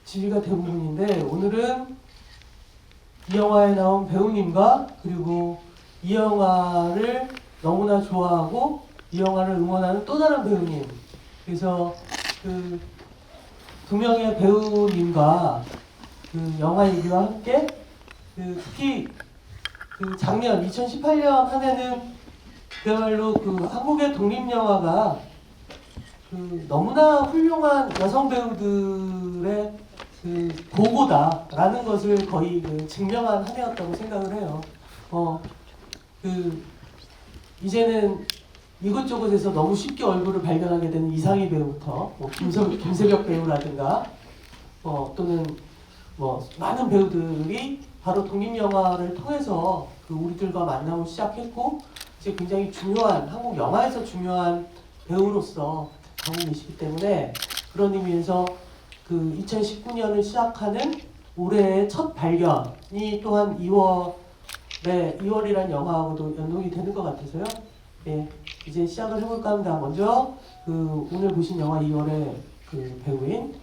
지휘가 대부분인데 오늘은 이 영화에 나온 배우님과 그리고 이 영화를 너무나 좋아하고 이 영화를 응원하는 또 다른 배우님, 그래서 그 두 명의 배우님과 그 영화 얘기와 함께 특히 그 작년 2018년 한 해는 그야말로 그 한국의 독립영화가 그 너무나 훌륭한 여성 배우들의 그 보고다라는 것을 거의 그 증명한 한 해였다고 생각을 해요. 이제는 이곳저곳에서 너무 쉽게 얼굴을 발견하게 되는 이상희 배우부터 김세벽 배우라든가 또는 많은 배우들이 바로 독립영화를 통해서 그 우리들과 만남을 시작했고 이제 굉장히 중요한 한국 영화에서 중요한 배우로서 가고 계시기 때문에 그런 의미에서 그 2019년을 시작하는 올해의 첫 발견이 또한 2월이란 영화하고도 연동이 되는 것 같아서요. 예, 이제 시작을 해볼까 합니다. 먼저 그 오늘 보신 영화 2월의 그 배우인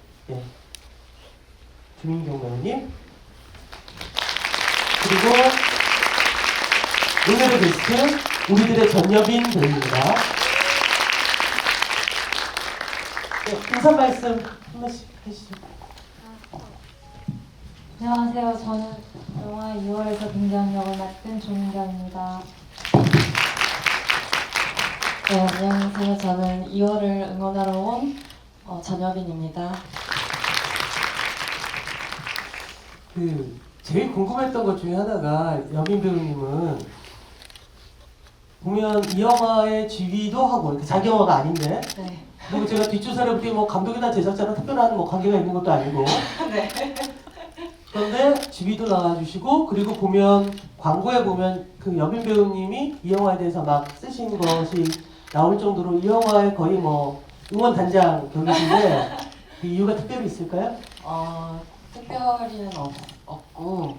주민경 배우님, 그리고 오늘의 게스트 우리들의 전여빈 배우입니다. 인사 말씀 한 번씩 해주시죠. 안녕하세요. 저는 영화 2월에서 민경 역을 맡은 조민경입니다. 네, 안녕하세요. 저는 2월을 응원하러 온 전여빈입니다. 제일 궁금했던 것 중에 하나가 여빈 배우님은 보면 이 영화의 지휘도 하고 이렇게 자기 영화가 아닌데 네. 그리고 제가 뒷조사를 볼때 감독이나 제작자랑 특별한 관계가 있는 것도 아니고 네. 그런데 지휘도 나와주시고 그리고 보면 광고에 보면 그 여빈 배우님이 이 영화에 대해서 막 쓰신 것이 나올 정도로 이 영화의 거의 응원 단장 격이신데 그 이유가 특별히 있을까요? 특별히는 없고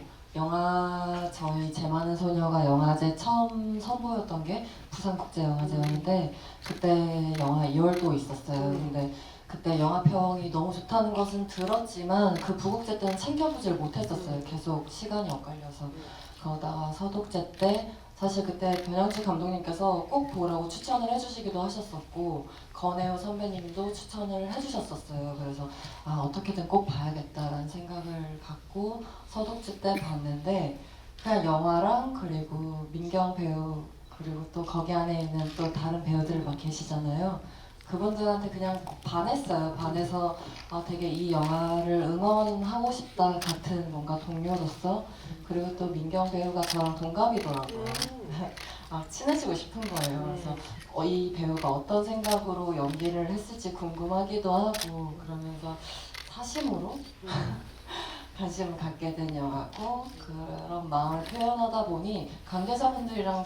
저희 제 많은 소녀가 영화제 처음 선보였던 게 부산국제영화제였는데 그때 영화 2월도 있었어요. 근데 그때 영화평이 너무 좋다는 것은 들었지만 그 부국제 때는 챙겨보질 못했었어요. 계속 시간이 엇갈려서. 그러다가 서독제 때 사실 그때 변양치 감독님께서 꼭 보라고 추천을 해주시기도 하셨었고 권혜우 선배님도 추천을 해주셨었어요. 그래서 어떻게든 꼭 봐야겠다라는 생각을 갖고 서독제 때 봤는데 그냥 영화랑 그리고 민경 배우 그리고 또 거기 안에 있는 또 다른 배우들 막 계시잖아요. 그분들한테 그냥 반했어요. 반해서 되게 이 영화를 응원하고 싶다 같은 뭔가 동료로서 그리고 또 민경 배우가 저랑 동갑이더라고요. 친해지고 싶은 거예요. 그래서 이 배우가 어떤 생각으로 연기를 했을지 궁금하기도 하고 그러면서 사심으로 관심을 갖게 된 영화고 그런 마음을 표현하다 보니 관계자분들이랑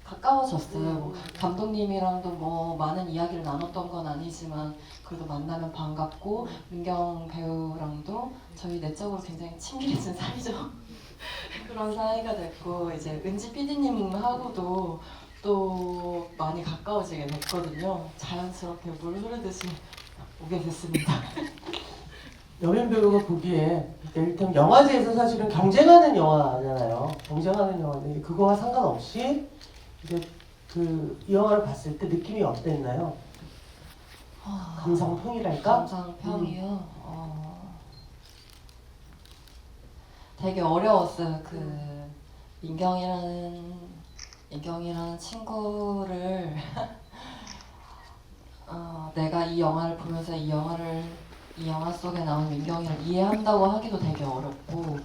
가까워졌어요. 감독님이랑도 많은 이야기를 나눴던 건 아니지만 그래도 만나면 반갑고 민경 배우랑도 저희 내적으로 굉장히 친밀해진 사이죠. 그런 사이가 됐고 이제 은지 PD님하고도 또 많이 가까워지게 됐거든요. 자연스럽게 물 흐르듯이 오게 됐습니다. 여빈 배우가 보기에 일단 영화제에서 사실은 경쟁하는 영화잖아요. 경쟁하는 영화인데 그거와 상관없이 이제 이 영화를 봤을 때 느낌이 어땠나요? 감상평이랄까? 감상평이요? 되게 어려웠어요. 민경이라는 친구를 내가 이 영화를 보면서 이 영화 속에 나온 민경이를 이해한다고 하기도 되게 어렵고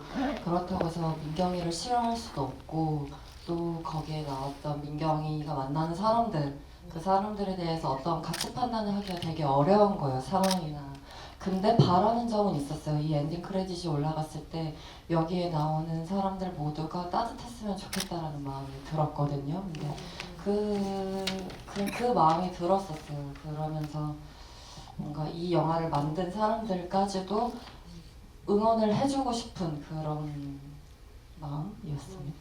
그렇다고 해서 민경이를 싫어할 수도 없고 또 거기에 나왔던 민경이가 만나는 사람들 그 사람들에 대해서 어떤 가치 판단을 하기가 되게 어려운 거예요. 상황이나. 근데 바라는 점은 있었어요. 이 엔딩 크레딧이 올라갔을 때 여기에 나오는 사람들 모두가 따뜻했으면 좋겠다라는 마음이 들었거든요. 근데 그 마음이 들었었어요. 그러면서 뭔가 이 영화를 만든 사람들까지도 응원을 해주고 싶은 그런 마음이었습니다.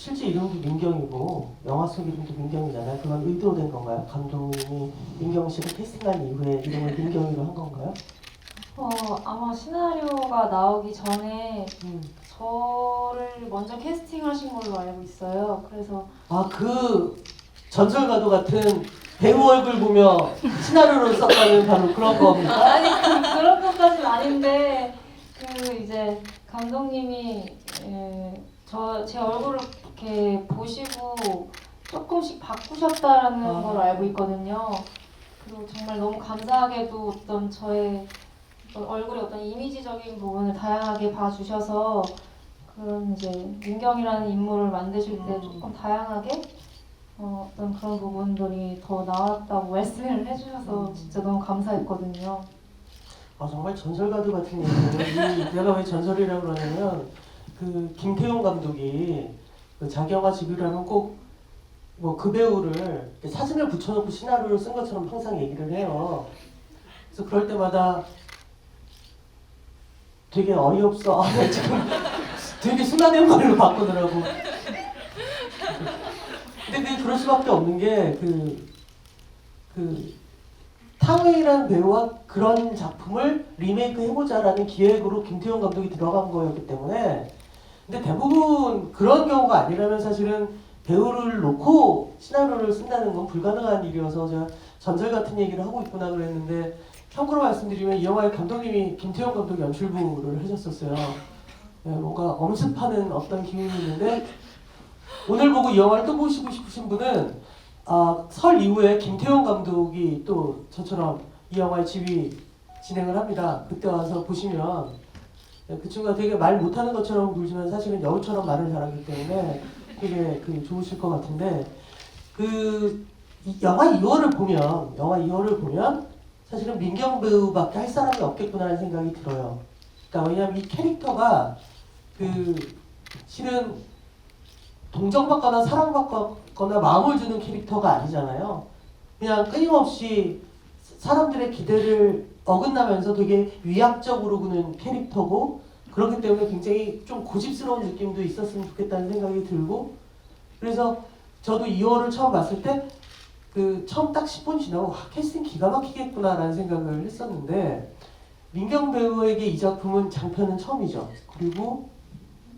실제 이름도 민경이고 영화 속 이름도 민경이잖아요. 그건 의도된 건가요? 감독님이 민경 씨를 캐스팅한 이후에 이름을 민경이로 한 건가요? 아마 시나리오가 나오기 전에 음. 저를 먼저 캐스팅하신 걸로 알고 있어요. 그래서 아, 그 전설가도 같은 배우 얼굴 보며 시나리오를 썼다는 바로 그런 겁니까? 아니 그런 것까지는 아닌데 이제 감독님이 제 얼굴을 이렇게 보시고 조금씩 바꾸셨다라는 아. 걸 알고 있거든요. 그리고 정말 너무 감사하게도 어떤 저의 얼굴의 어떤 이미지적인 부분을 다양하게 봐주셔서 그런 이제 민경이라는 인물을 만드실 때 조금 다양하게 어떤 그런 부분들이 더 나왔다고 말씀을 해주셔서 진짜 너무 감사했거든요. 아, 정말 전설가도 같은 얘기예요. 내가 왜 전설이라고 그러냐면 그 김태용 감독이 그 자기 영화 집유를 하면 꼭 뭐 그 배우를 이렇게 사진을 붙여놓고 시나리오를 쓴 것처럼 항상 얘기를 해요. 그래서 그럴 때마다 되게 어이없어. 아, 나 지금 되게 순화된 말로 바꾸더라고. 근데 그게 그럴 수밖에 없는 게 탕웨이라는 배우와 그런 작품을 리메이크 해보자라는 기획으로 김태형 감독이 들어간 거였기 때문에. 근데 대부분 그런 경우가 아니라면 사실은 배우를 놓고 시나리오를 쓴다는 건 불가능한 일이어서 제가 전설 같은 얘기를 하고 있구나 그랬는데, 참고로 말씀드리면 이 영화의 감독님이 김태형 감독이 연출부를 하셨었어요. 네, 뭔가 엄습하는 어떤 기운이 있는데, 오늘 보고 이 영화를 또 보시고 싶으신 분은 설 이후에 김태형 감독이 또 저처럼 이 영화의 지휘 진행을 합니다. 그때 와서 보시면 그 친구가 되게 말 못하는 것처럼 굴지만 사실은 여우처럼 말을 잘하기 때문에 되게 좋으실 것 같은데, 이 영화 2월을 보면 사실은 민경 배우밖에 할 사람이 없겠구나라는 생각이 들어요. 그러니까 왜냐하면 이 캐릭터가 실은 동정받거나 사랑받거나 마음을 주는 캐릭터가 아니잖아요. 그냥 끊임없이 사람들의 기대를 어긋나면서 되게 위압적으로 구는 캐릭터고, 그렇기 때문에 굉장히 좀 고집스러운 느낌도 있었으면 좋겠다는 생각이 들고, 그래서 저도 2월을 처음 봤을 때 처음 딱 10분 지나고 캐스팅 기가 막히겠구나라는 생각을 했었는데, 민경 배우에게 이 작품은 장편은 처음이죠. 그리고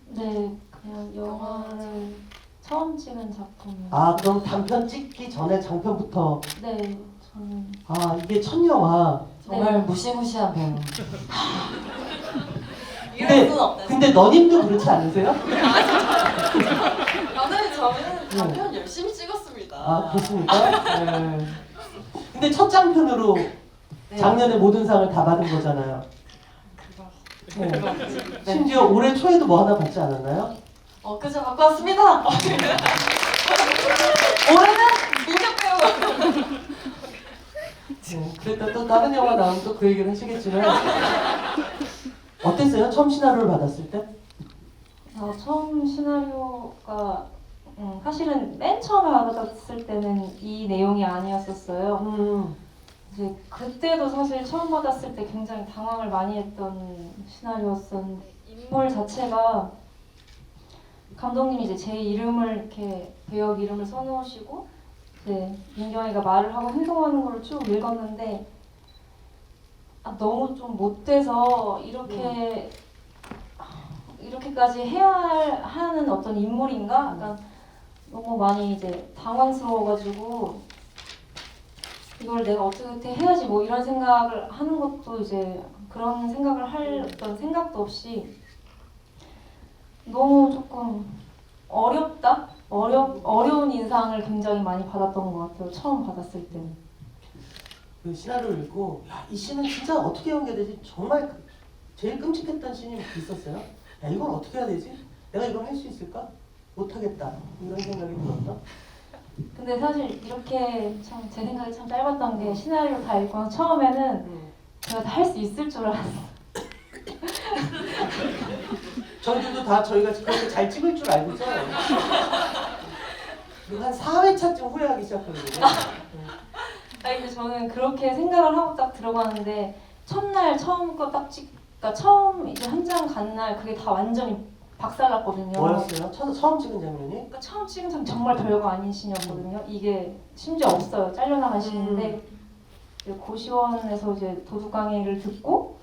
네, 그냥 영화를 처음 찍은 작품이에요. 그럼 단편 찍기 전에 장편부터. 네, 저는 이게 첫 영화. 정말 무시무시한 배우. 근데, 근데 너님도 그렇지 않으세요? 나는 저는 단편 열심히 찍었습니다. 그렇습니까? 네. 근데 첫 장편으로 작년에 모든 상을 다 받은 거잖아요. 네. 심지어 올해 초에도 뭐 하나 받지 않았나요? 그저 갖고 왔습니다. 올해는 민경 배우. 네. 그랬다 또 다른 영화 나오면 또 그 얘기를 하시겠지만, 어땠어요? 처음 시나리오를 받았을 때? 처음 시나리오가 사실은 맨 처음에 받았을 때는 이 내용이 아니었었어요. 이제 그때도 사실 처음 받았을 때 굉장히 당황을 많이 했던 시나리오였었는데, 인물 자체가 감독님이 이제 제 이름을 이렇게 배역 이름을 써놓으시고 이제 민경이가 말을 하고 행동하는 걸 쭉 읽었는데, 너무 좀 못돼서 이렇게까지 해야 하는 어떤 인물인가? 약간 너무 많이 이제 당황스러워가지고 이걸 내가 어떻게 해야지 뭐 이런 생각을 하는 것도 이제 그런 생각을 할 어떤 생각도 없이 너무 조금 어려운 인상을 굉장히 많이 받았던 것 같아요. 처음 받았을 때는. 그 시나리오를 읽고 이 씬은 진짜 어떻게 연기되지? 정말 제일 끔찍했던 씬이 있었어요. 야, 이걸 어떻게 해야 되지? 내가 이걸 할 수 있을까? 못하겠다. 이런 생각이 들었다. 근데 사실 이렇게 참 제 생각이 참 짧았던 게, 시나리오 다 읽고 처음에는 제가 다 할 수 있을 줄 알았어요. 저희들도 다 저희가 그렇게 잘 찍을 줄 알고 있잖아요. 한 4회차쯤 후회하기 시작하거든요. 근데 저는 그렇게 생각을 하고 딱 들어가는데, 첫날 처음 거 딱 그러니까 처음 이제 한 장 간 날 그게 다 완전히 박살났거든요. 뭐였어요? 처음 찍은 장면이? 그러니까 처음 찍은 장 정말 별거 아닌 씬이었거든요. 이게 심지어 없어요. 잘려나간 씬인데 이제 고시원에서 이제 도둑 강의를 듣고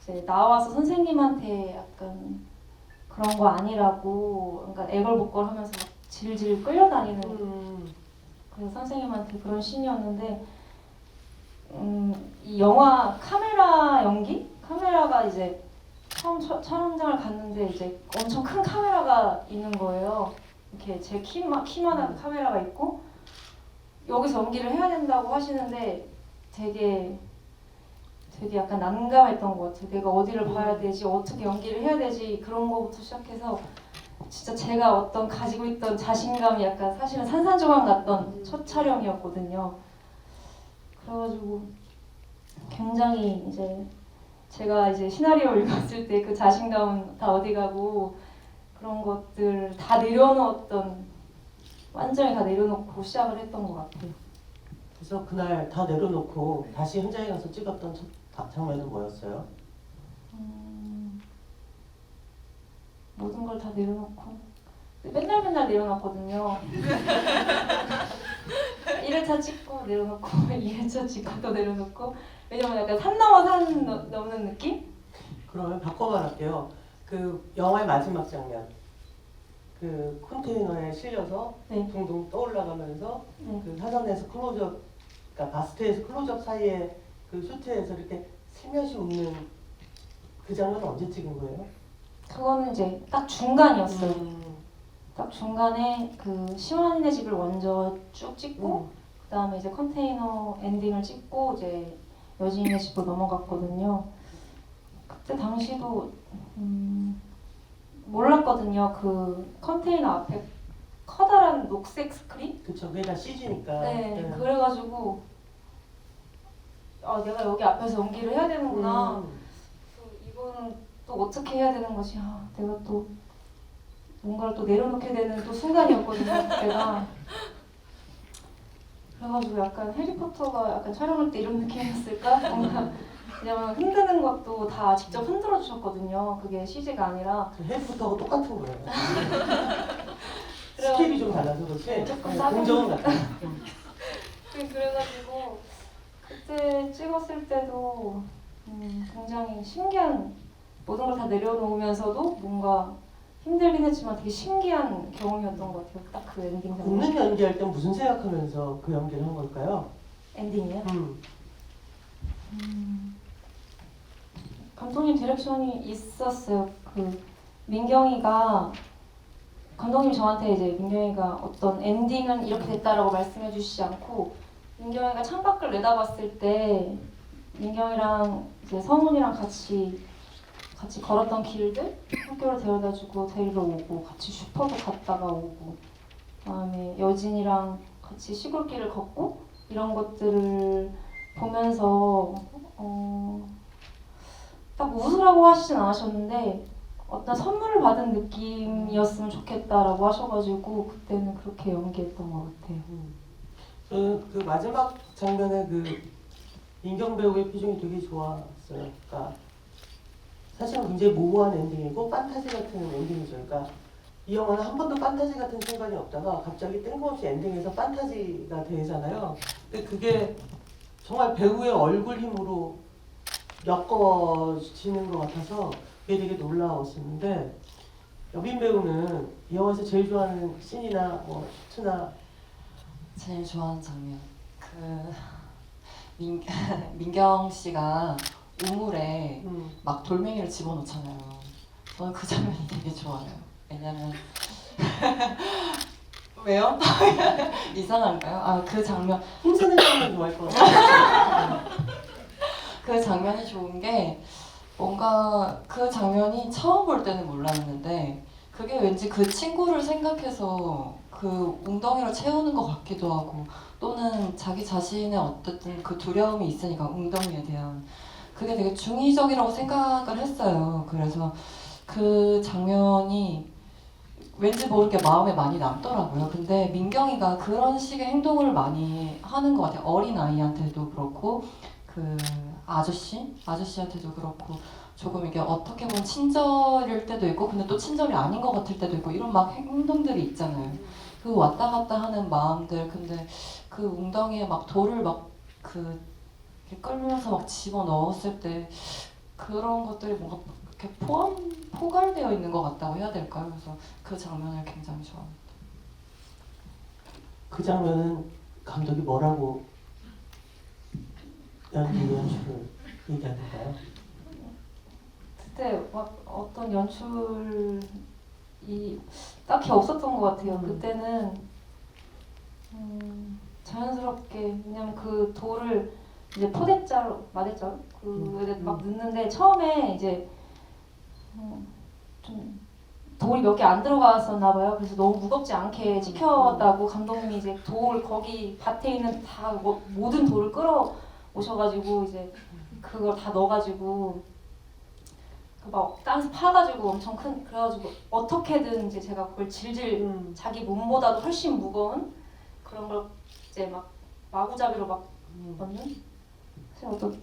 이제 나와서 선생님한테 약간 그런 거 아니라고, 그러니까 애걸복걸하면서 막 질질 끌려다니는 그래서 선생님한테 그런 씬이었는데, 이 영화 카메라 연기? 카메라가 이제 처음 촬영장을 갔는데 이제 엄청 큰 카메라가 있는 거예요. 이렇게 제 키만한 카메라가 있고 여기서 연기를 해야 된다고 하시는데 되게 약간 난감했던 것 같아요. 내가 어디를 봐야 되지, 어떻게 연기를 해야 되지, 그런 거부터 시작해서 진짜 제가 어떤 가지고 있던 자신감이 약간 사실은 산산조각 났던 첫 촬영이었거든요. 그래가지고 굉장히 이제 제가 이제 시나리오 읽었을 때 그 자신감은 다 어디 가고 그런 것들 다 내려놓았던, 완전히 다 내려놓고 시작을 했던 것 같아요. 그래서 그날 다 내려놓고 다시 현장에 가서 찍었던 첫 장면은 뭐였어요? 모든 걸 다 내려놓고 맨날 내려놨거든요. 1회차 찍고 내려놓고 2회차 찍고 또 내려놓고, 왜냐면 약간 산 넘어 산 넘는 느낌? 그러면 바꿔 말할게요. 그 영화의 마지막 장면, 그 컨테이너에 실려서 네. 둥둥 떠올라가면서 네. 그 사전에서 클로즈업, 그러니까 바스트에서 클로즈업 사이에 그 슈트에서 이렇게 슬며시 웃는 그 장면은 언제 찍은 거예요? 그거는 이제 딱 중간이었어요. 딱 중간에 그 시원이네 집을 먼저 쭉 찍고 그 다음에 이제 컨테이너 엔딩을 찍고 이제 여진이네 집으로 넘어갔거든요. 그때 당시도 몰랐거든요. 그 컨테이너 앞에 커다란 녹색 스크린? 그쵸, 그게 다 CG니까. 네. 그래가지고 아, 내가 여기 앞에서 연기를 해야 되는구나. 이거는 또 어떻게 해야 되는 것이, 아, 내가 또 뭔가를 또 내려놓게 되는 또 순간이었거든요, 그때가. 그래가지고 약간 해리포터가 약간 촬영할 때 이런 느낌이었을까? 뭔가, 왜냐면 흔드는 것도 다 직접 흔들어 주셨거든요. 그게 CG가 아니라. 해리포터하고 똑같은 거예요. 그래가지고- 스케일이 좀 달라서 그렇지. 조금 네, 작은 공정은 같아. 그래가지고 그때 찍었을 때도 굉장히 신기한, 모든 걸 다 내려놓으면서도 뭔가 힘들긴 했지만 되게 신기한 경험이었던 것 같아요. 딱 그 엔딩 장면. 웃는 연기할 땐 무슨 생각하면서 그 연기를 한 걸까요? 엔딩이요? 감독님 디렉션이 있었어요. 그 민경이가, 감독님 저한테 이제 민경이가 어떤 엔딩은 이렇게 됐다라고 말씀해 주시지 않고, 민경이가 창밖을 내다봤을 때 민경이랑 이제 성훈이랑 같이 걸었던 길들, 학교를 데려다주고 데리러 오고 같이 슈퍼도 갔다가 오고, 그다음에 여진이랑 같이 시골길을 걷고 이런 것들을 보면서 딱 웃으라고 하시진 않으셨는데 어떤 선물을 받은 느낌이었으면 좋겠다라고 하셔가지고 그때는 그렇게 연기했던 것 같아요. 저는 그 마지막 장면에 그 민경 배우의 표정이 되게 좋았어요. 그러니까 사실은 굉장히 모호한 엔딩이고 판타지 같은 엔딩이죠. 그러니까 이 영화는 한 번도 판타지 같은 순간이 없다가 갑자기 뜬금없이 엔딩에서 판타지가 되잖아요. 근데 그게 정말 배우의 얼굴 힘으로 엮어지는 것 같아서 그게 되게 놀라웠었는데, 여빈 배우는 이 영화에서 제일 좋아하는 씬이나 뭐 슈트나 제일 좋아하는 장면, 그 민경 씨가 우물에 막 돌멩이를 집어넣잖아요. 저는 그 장면이 되게 좋아요. 왜냐면 왜요? 이상한가요? 아, 그 장면, 힘쓰는 장면 좋아할 것 같아요. 그 장면이 좋은 게 뭔가 그 장면이 처음 볼 때는 몰랐는데 그게 왠지 그 친구를 생각해서 그 웅덩이를 채우는 것 같기도 하고, 또는 자기 자신의 어쨌든 그 두려움이 있으니까 웅덩이에 대한 그게 되게 중의적이라고 생각을 했어요. 그래서 그 장면이 왠지 모르게 마음에 많이 남더라고요. 근데 민경이가 그런 식의 행동을 많이 하는 것 같아요. 어린 아이한테도 그렇고 그 아저씨한테도 그렇고 조금 이게 어떻게 보면 친절일 때도 있고 근데 또 친절이 아닌 것 같을 때도 있고 이런 막 행동들이 있잖아요. 그 왔다 갔다 하는 마음들 근데 그 웅덩이에 막 돌을 막그 끌면서 막 집어 넣었을 때 그런 것들이 뭔가 이렇게 포괄되어 있는 것 같다고 해야 될까요? 그래서 그 장면을 굉장히 좋아합니다. 그 장면은 감독이 뭐라고 연출을 얘기하던가요? 그때 막 어떤 연출이 딱히 없었던 것 같아요. 그때는 자연스럽게 왜냐면 그 돌을 이제 포대자루, 마대자루 그에 막 넣는데 처음에 이제 좀 돌이 몇 개 안 들어갔었나 봐요. 그래서 너무 무겁지 않게 지켰다고 감독님이 이제 돌 거기 밭에 있는 다 모든 돌을 끌어 오셔가지고 이제 그걸 다 넣어가지고 막 땅에서 파가지고 엄청 큰 그래가지고 어떻게든 이제 제가 그걸 질질 자기 몸보다도 훨씬 무거운 그런 걸 이제 막 마구잡이로 막 넣는 사실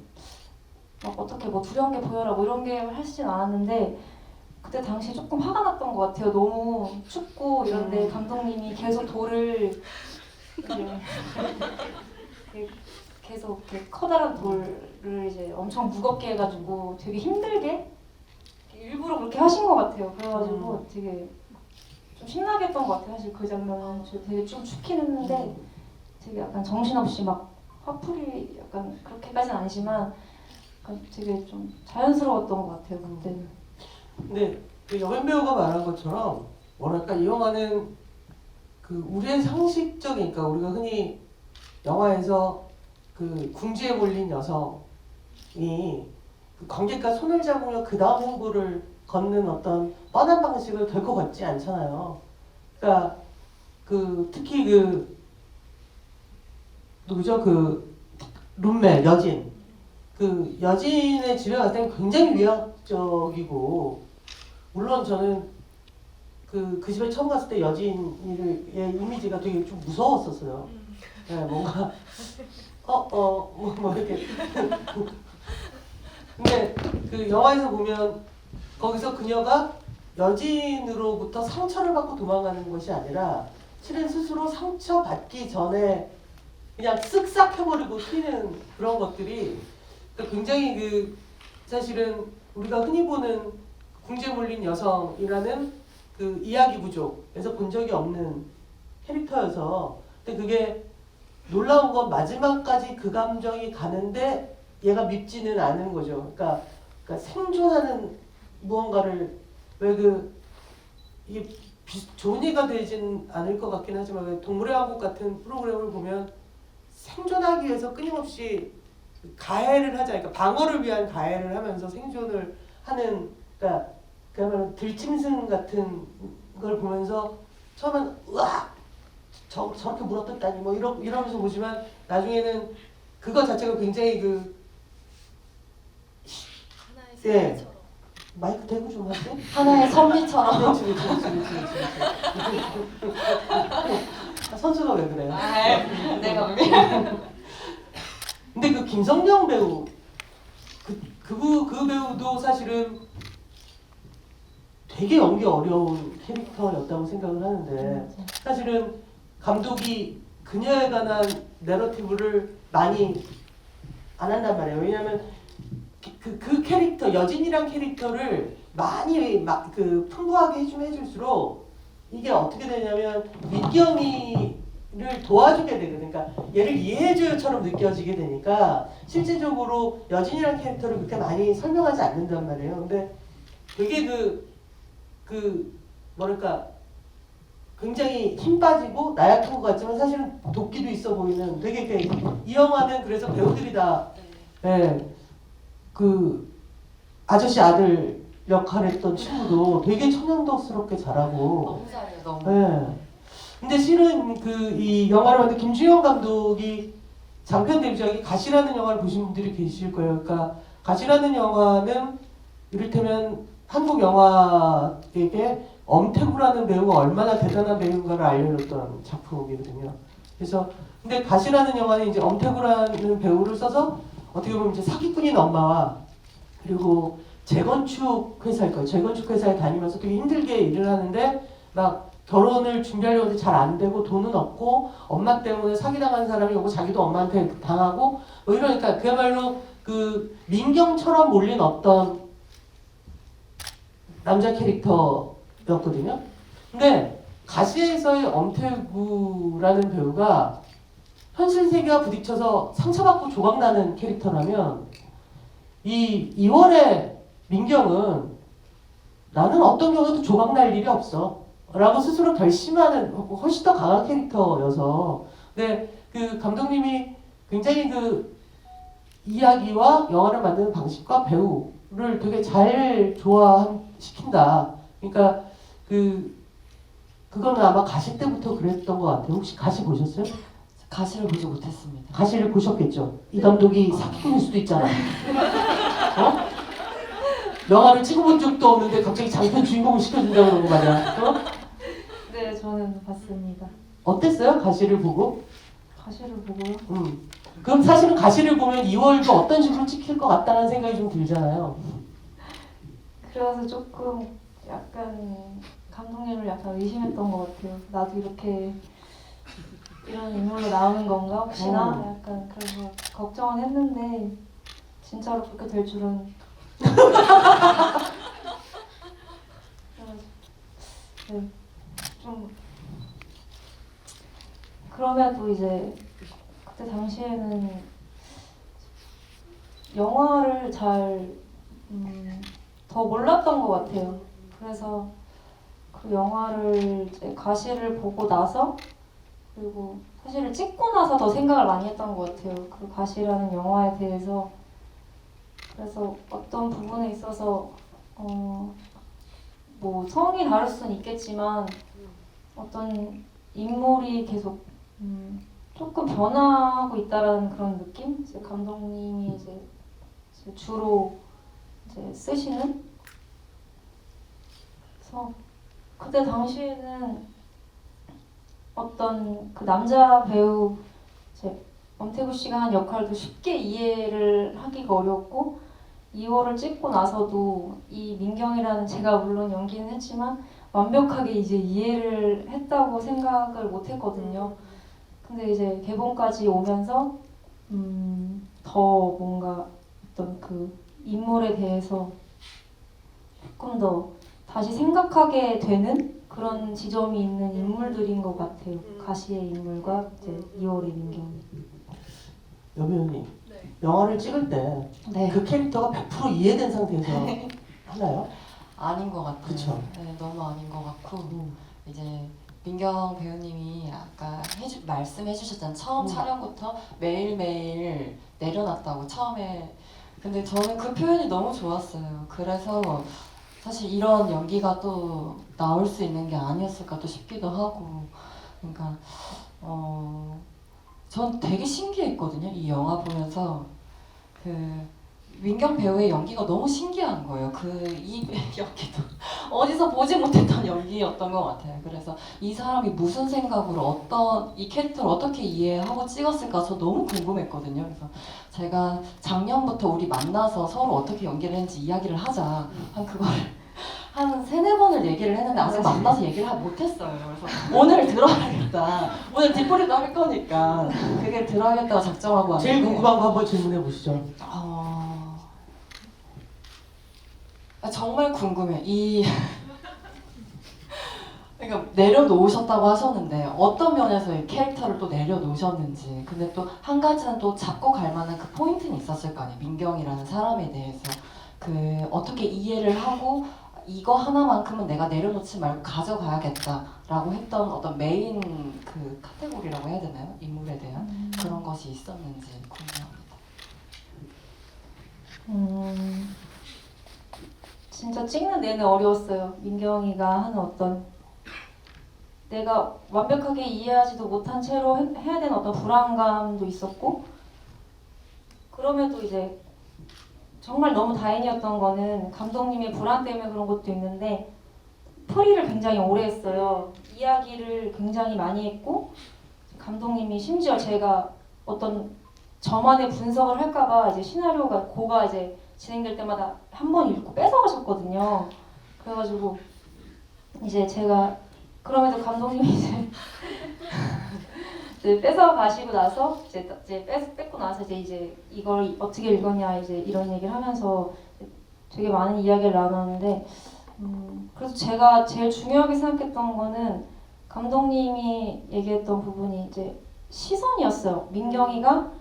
막 어떻게 뭐 두려운 게 보여라 뭐 이런 게 하시진 않았는데 그때 당시 조금 화가 났던 것 같아요. 너무 춥고 이런데 감독님이 계속 돌을 이제 계속 이렇게 커다란 돌을 이제 엄청 무겁게 해가지고 되게 힘들게 일부러 그렇게 하신 것 같아요. 그래가지고 되게 좀 신나게 했던 것 같아요. 사실 그 장면은 저 되게 좀 춥긴 했는데 되게 약간 정신없이 막 화풀이 약간 그렇게까지는 아니지만 약간 되게 좀 자연스러웠던 것 같아요. 그때는. 근데 그 여행 배우가 말한 것처럼 뭐랄까 이 영화는 그 우리의 상식적인 그러니까 우리가 흔히 영화에서 그 궁지에 몰린 여성이 그 관객과 손을 잡으며 그 다음 행보를 걷는 어떤 뻔한 방식을 결코 걷지 않잖아요. 그러니까 그 특히 그 누구죠 그 룸메 여진 그 여진의 집에 갔을 때는 굉장히 위압적이고 물론 저는 그 집에 처음 갔을 때 여진의 이미지가 되게 좀 무서웠었어요. 네, 뭔가 뭐 이렇게 근데 그 영화에서 보면 거기서 그녀가 여진으로부터 상처를 받고 도망가는 것이 아니라 실은 스스로 상처받기 전에 그냥 쓱싹 해버리고 튀는 그런 것들이 굉장히 그 사실은 우리가 흔히 보는 궁지에 몰린 여성이라는 그 이야기 구조에서 본 적이 없는 캐릭터여서 근데 그게 놀라운 건 마지막까지 그 감정이 가는데 얘가 밉지는 않은 거죠. 그러니까 생존하는 무언가를 왜 이게 좋은 예가 되진 않을 것 같긴 하지만 왜 동물의 왕국 같은 프로그램을 보면 생존하기 위해서 끊임없이 가해를 하자, 그러니까 방어를 위한 가해를 하면서 생존을 하는, 그러니까 그야말로 들짐승 같은 걸 보면서 처음엔 으악 저렇게 물어뜯다니 뭐 이러면서 보지만 나중에는 그거 자체가 굉장히 하나의 예. 생명처럼. 마이크 대고 좀 하지? 하나의 선비처럼. 그렇지. 선수가 왜 그래요? 내가 왜? 근데 그 김성령 배우 그 배우도 사실은 되게 연기 어려운 캐릭터였다고 생각을 하는데 사실은 감독이 그녀에 관한 내러티브를 많이 안 한단 말이에요. 왜냐하면 그 캐릭터 여진이란 캐릭터를 많이 풍부하게 해줄수록 이게 어떻게 되냐면 윗경이를 도와주게 되거든요. 그러니까 얘를 이해해줘요처럼 느껴지게 되니까 실제적으로 여진이란 캐릭터를 그렇게 많이 설명하지 않는단 말이에요. 근데 되게 뭐랄까 굉장히 힘 빠지고 나약한 것 같지만 사실은 도끼도 있어 보이는 되게 이 영화는 그래서 배우들이 다 그 아저씨 아들 역할 했던 친구도 되게 천연덕스럽게 잘하고 너무 잘해요, 너무. 네. 근데 실은 이 영화를 만든 김주영 감독이 장편 데뷔작이 가시라는 영화를 보신 분들이 계실 거예요. 그러니까 가시라는 영화는 이를테면 한국 영화에게 엄태구라는 배우가 얼마나 대단한 배우인가를 알려줬던 작품이거든요. 그래서 근데 가시라는 영화는 이제 엄태구라는 배우를 써서 어떻게 보면 이제 사기꾼인 엄마와 그리고 재건축 회사일 거예요. 재건축 회사에 다니면서 되게 힘들게 일을 하는데 막 결혼을 준비하려고 하는데 잘 안 되고 돈은 없고 엄마 때문에 사기당한 사람이 오고 자기도 엄마한테 당하고 뭐 이러니까 그야말로 그 민경처럼 몰린 어떤 남자 캐릭터였거든요. 근데 가시에서의 엄태구라는 배우가 현실 세계와 부딪혀서 상처받고 조각나는 캐릭터라면 이 2월의 민경은 나는 어떤 경우도 조각날 일이 없어 라고 스스로 결심하는 훨씬 더 강한 캐릭터여서 근데 그 감독님이 굉장히 그 이야기와 영화를 만드는 방식과 배우를 되게 잘 조화시킨다. 그러니까 그거는 아마 가시 때부터 그랬던 것 같아요. 혹시 가시 보셨어요? 가시를 보지 못했습니다. 가시를 보셨겠죠? 이 감독이 사기꾼일 수도 있잖아. 어? 영화를 찍어본 적도 없는데 갑자기 장편 주인공을 시켜준다고 그러는 거 말이야. 어? 네, 저는 봤습니다. 어땠어요? 가시를 보고? 가시를 보고요. 그럼 사실은 가시를 보면 2월도 어떤 식으로 찍힐 것 같다는 생각이 좀 들잖아요. 그래서 조금 약간 감독님을 약간 의심했던 것 같아요. 나도 이렇게 이런 인물로 나오는 건가 혹시나 약간 그래서 걱정은 했는데 진짜로 그렇게 될 줄은 네, 좀 그럼에도 이제 그때 당시에는 영화를 잘 더 몰랐던 것 같아요. 그래서 그 영화를 이제 가시를 보고 나서 그리고 사실은 찍고 나서 더 생각을 많이 했던 것 같아요. 그 가시라는 영화에 대해서. 그래서 어떤 부분에 있어서 뭐 성이 다를 수는 있겠지만 어떤 인물이 계속 조금 변화하고 있다라는 그런 느낌? 이제 감독님이 이제 주로 이제 쓰시는. 그래서 그때 당시에는 어떤 그 남자 배우 이제 엄태구 씨가 한 역할도 쉽게 이해를 하기가 어렵고 2월을 찍고 나서도 이 민경이라는 제가 물론 연기는 했지만 완벽하게 이제 이해를 했다고 생각을 못 했거든요. 근데 이제 개봉까지 오면서 더 뭔가 어떤 그 인물에 대해서 조금 더 다시 생각하게 되는 그런 지점이 있는 인물들인 것 같아요. 가시의 인물과 이제 2월의 민경이. 여배우님, 네. 영화를 찍을 때 네. 그 캐릭터가 100% 이해된 상태에서 하나요? 아닌 것 같아요. 그쵸. 네, 너무 아닌 것 같고 음. 이제 민경 배우님이 아까 말씀해주셨잖아요. 처음 촬영부터 매일매일 내려놨다고 처음에. 근데 저는 그 표현이 너무 좋았어요. 그래서 사실 이런 연기가 또 나올 수 있는 게 아니었을까 또 싶기도 하고. 그러니까 전 되게 신기했거든요. 이 영화 보면서 그 민경 배우의 연기가 너무 신기한 거예요. 이 연기도 어디서 보지 못했던 연기였던 것 같아요. 그래서 이 사람이 무슨 생각으로 이 캐릭터를 어떻게 이해하고 찍었을까 저 너무 궁금했거든요. 그래서 제가 작년부터 우리 만나서 서로 어떻게 연기를 했는지 이야기를 하자 그걸 한 3-4번을 얘기를 했는데 아직 만나서 얘기를 못했어요. 그래서 오늘 들어야겠다. 오늘 뒷풀이도 할 거니까 그게 들어야겠다고 작정하고 왔는데 제일 궁금한 거 한번 질문해 보시죠. 정말 궁금해. 그러니까 내려놓으셨다고 하셨는데 어떤 면에서 이 캐릭터를 또 내려놓으셨는지. 근데 또 한 가지는 또 잡고 갈 만한 그 포인트는 있었을 거 아니에요. 민경이라는 사람에 대해서 어떻게 이해를 하고 이거 하나만큼은 내가 내려놓지 말고 가져가야겠다라고 했던 어떤 메인 그 카테고리라고 해야 되나요? 인물에 대한 그런 것이 있었는지 궁금합니다. 진짜 찍는 내내 어려웠어요. 민경이가 하는 어떤 내가 완벽하게 이해하지도 못한 채로 해야 되는 어떤 불안감도 있었고 그럼에도 이제 정말 너무 다행이었던 거는 감독님의 불안 때문에 그런 것도 있는데 풀이를 굉장히 오래 했어요. 이야기를 굉장히 많이 했고 감독님이 심지어 제가 어떤 저만의 분석을 할까봐 이제 시나리오가 고가 이제 진행될 때마다 한 번 읽고 뺏어가셨거든요. 그래가지고 이제 제가 그럼에도 감독님이 이제 뺏어가시고 나서 이제 뺏고 나서 이제 이걸 어떻게 읽었냐 이제 이런 얘기를 하면서 되게 많은 이야기를 나눴는데 그래서 제가 제일 중요하게 생각했던 거는 감독님이 얘기했던 부분이 이제 시선이었어요. 민경이가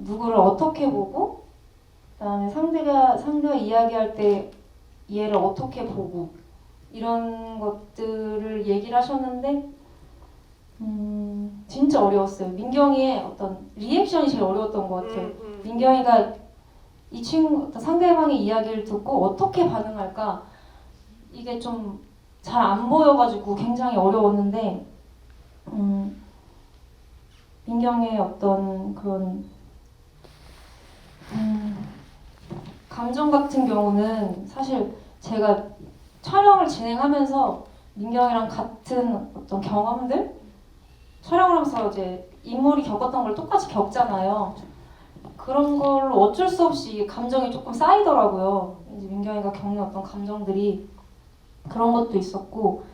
누구를 어떻게 보고 그다음에 상대가 이야기할 때 얘를 어떻게 보고 이런 것들을 얘기를 하셨는데 진짜 어려웠어요. 민경이의 어떤 리액션이 제일 어려웠던 것 같아요. 민경이가 이 친구 상대방의 이야기를 듣고 어떻게 반응할까 이게 좀 잘 안 보여가지고 굉장히 어려웠는데 민경의 어떤 그런 감정 같은 경우는 사실 제가 촬영을 진행하면서 민경이랑 같은 어떤 경험들 촬영을 하면서 이제 인물이 겪었던 걸 똑같이 겪잖아요. 그런 걸로 어쩔 수 없이 감정이 조금 쌓이더라고요. 이제 민경이가 겪는 어떤 감정들이 그런 것도 있었고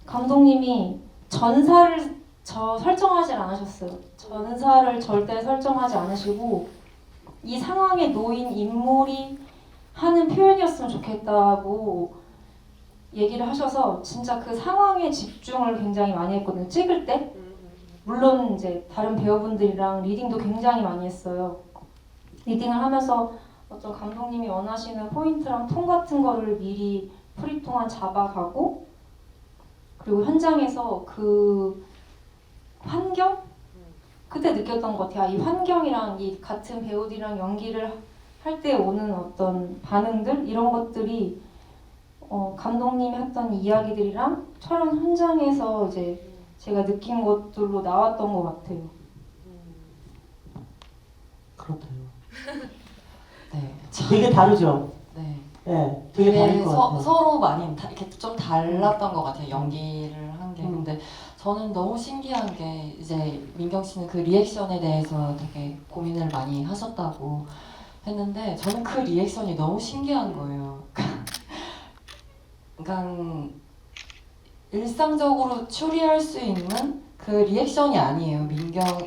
감독님이 전사를 설정하지 않으셨어요. 전사를 절대 설정하지 않으시고 이 상황에 놓인 인물이 하는 표현이었으면 좋겠다고 얘기를 하셔서 진짜 그 상황에 집중을 굉장히 많이 했거든요. 찍을 때 물론 이제 다른 배우분들이랑 리딩도 굉장히 많이 했어요. 리딩을 하면서 어떤 감독님이 원하시는 포인트랑 톤 같은 거를 미리 프리 동안 잡아가고 그리고 현장에서 그 환경? 그때 느꼈던 것 같아요. 이 환경이랑 이 같은 배우들이랑 연기를 할 때 오는 어떤 반응들 이런 것들이 감독님이 했던 이야기들이랑 촬영 현장에서 이제 제가 느낀 것들로 나왔던 것 같아요. 그렇대요. 네. 되게 다르죠. 네. 네, 되게 다를 것 같아요. 서로 많이 이렇게 좀 달랐던 것 같아요. 연기를 한 게. 근데 저는 너무 신기한 게 이제 민경 씨는 그 리액션에 대해서 되게 고민을 많이 하셨다고 했는데 저는 그 리액션이 너무 신기한 거예요. 그러니까 일상적으로 추리할 수 있는 그 리액션이 아니에요.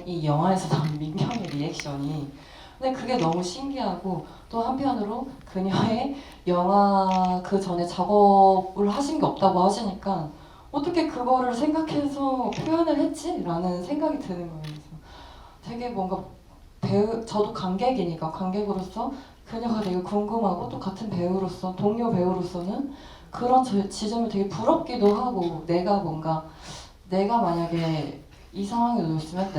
이 영화에서 나온 민경의 리액션이. 근데 그게 너무 신기하고 또 한편으로 그녀의 영화 그 전에 작업을 하신 게 없다고 하시니까 어떻게 그거를 생각해서 표현을 했지? 라는 생각이 드는 거예요. 그래서 되게 뭔가 저도 관객으로서 그녀가 되게 궁금하고 또 같은 배우로서 동료 배우로서는 그런 지점이 되게 부럽기도 하고 내가 만약에 이 상황에 놓였으면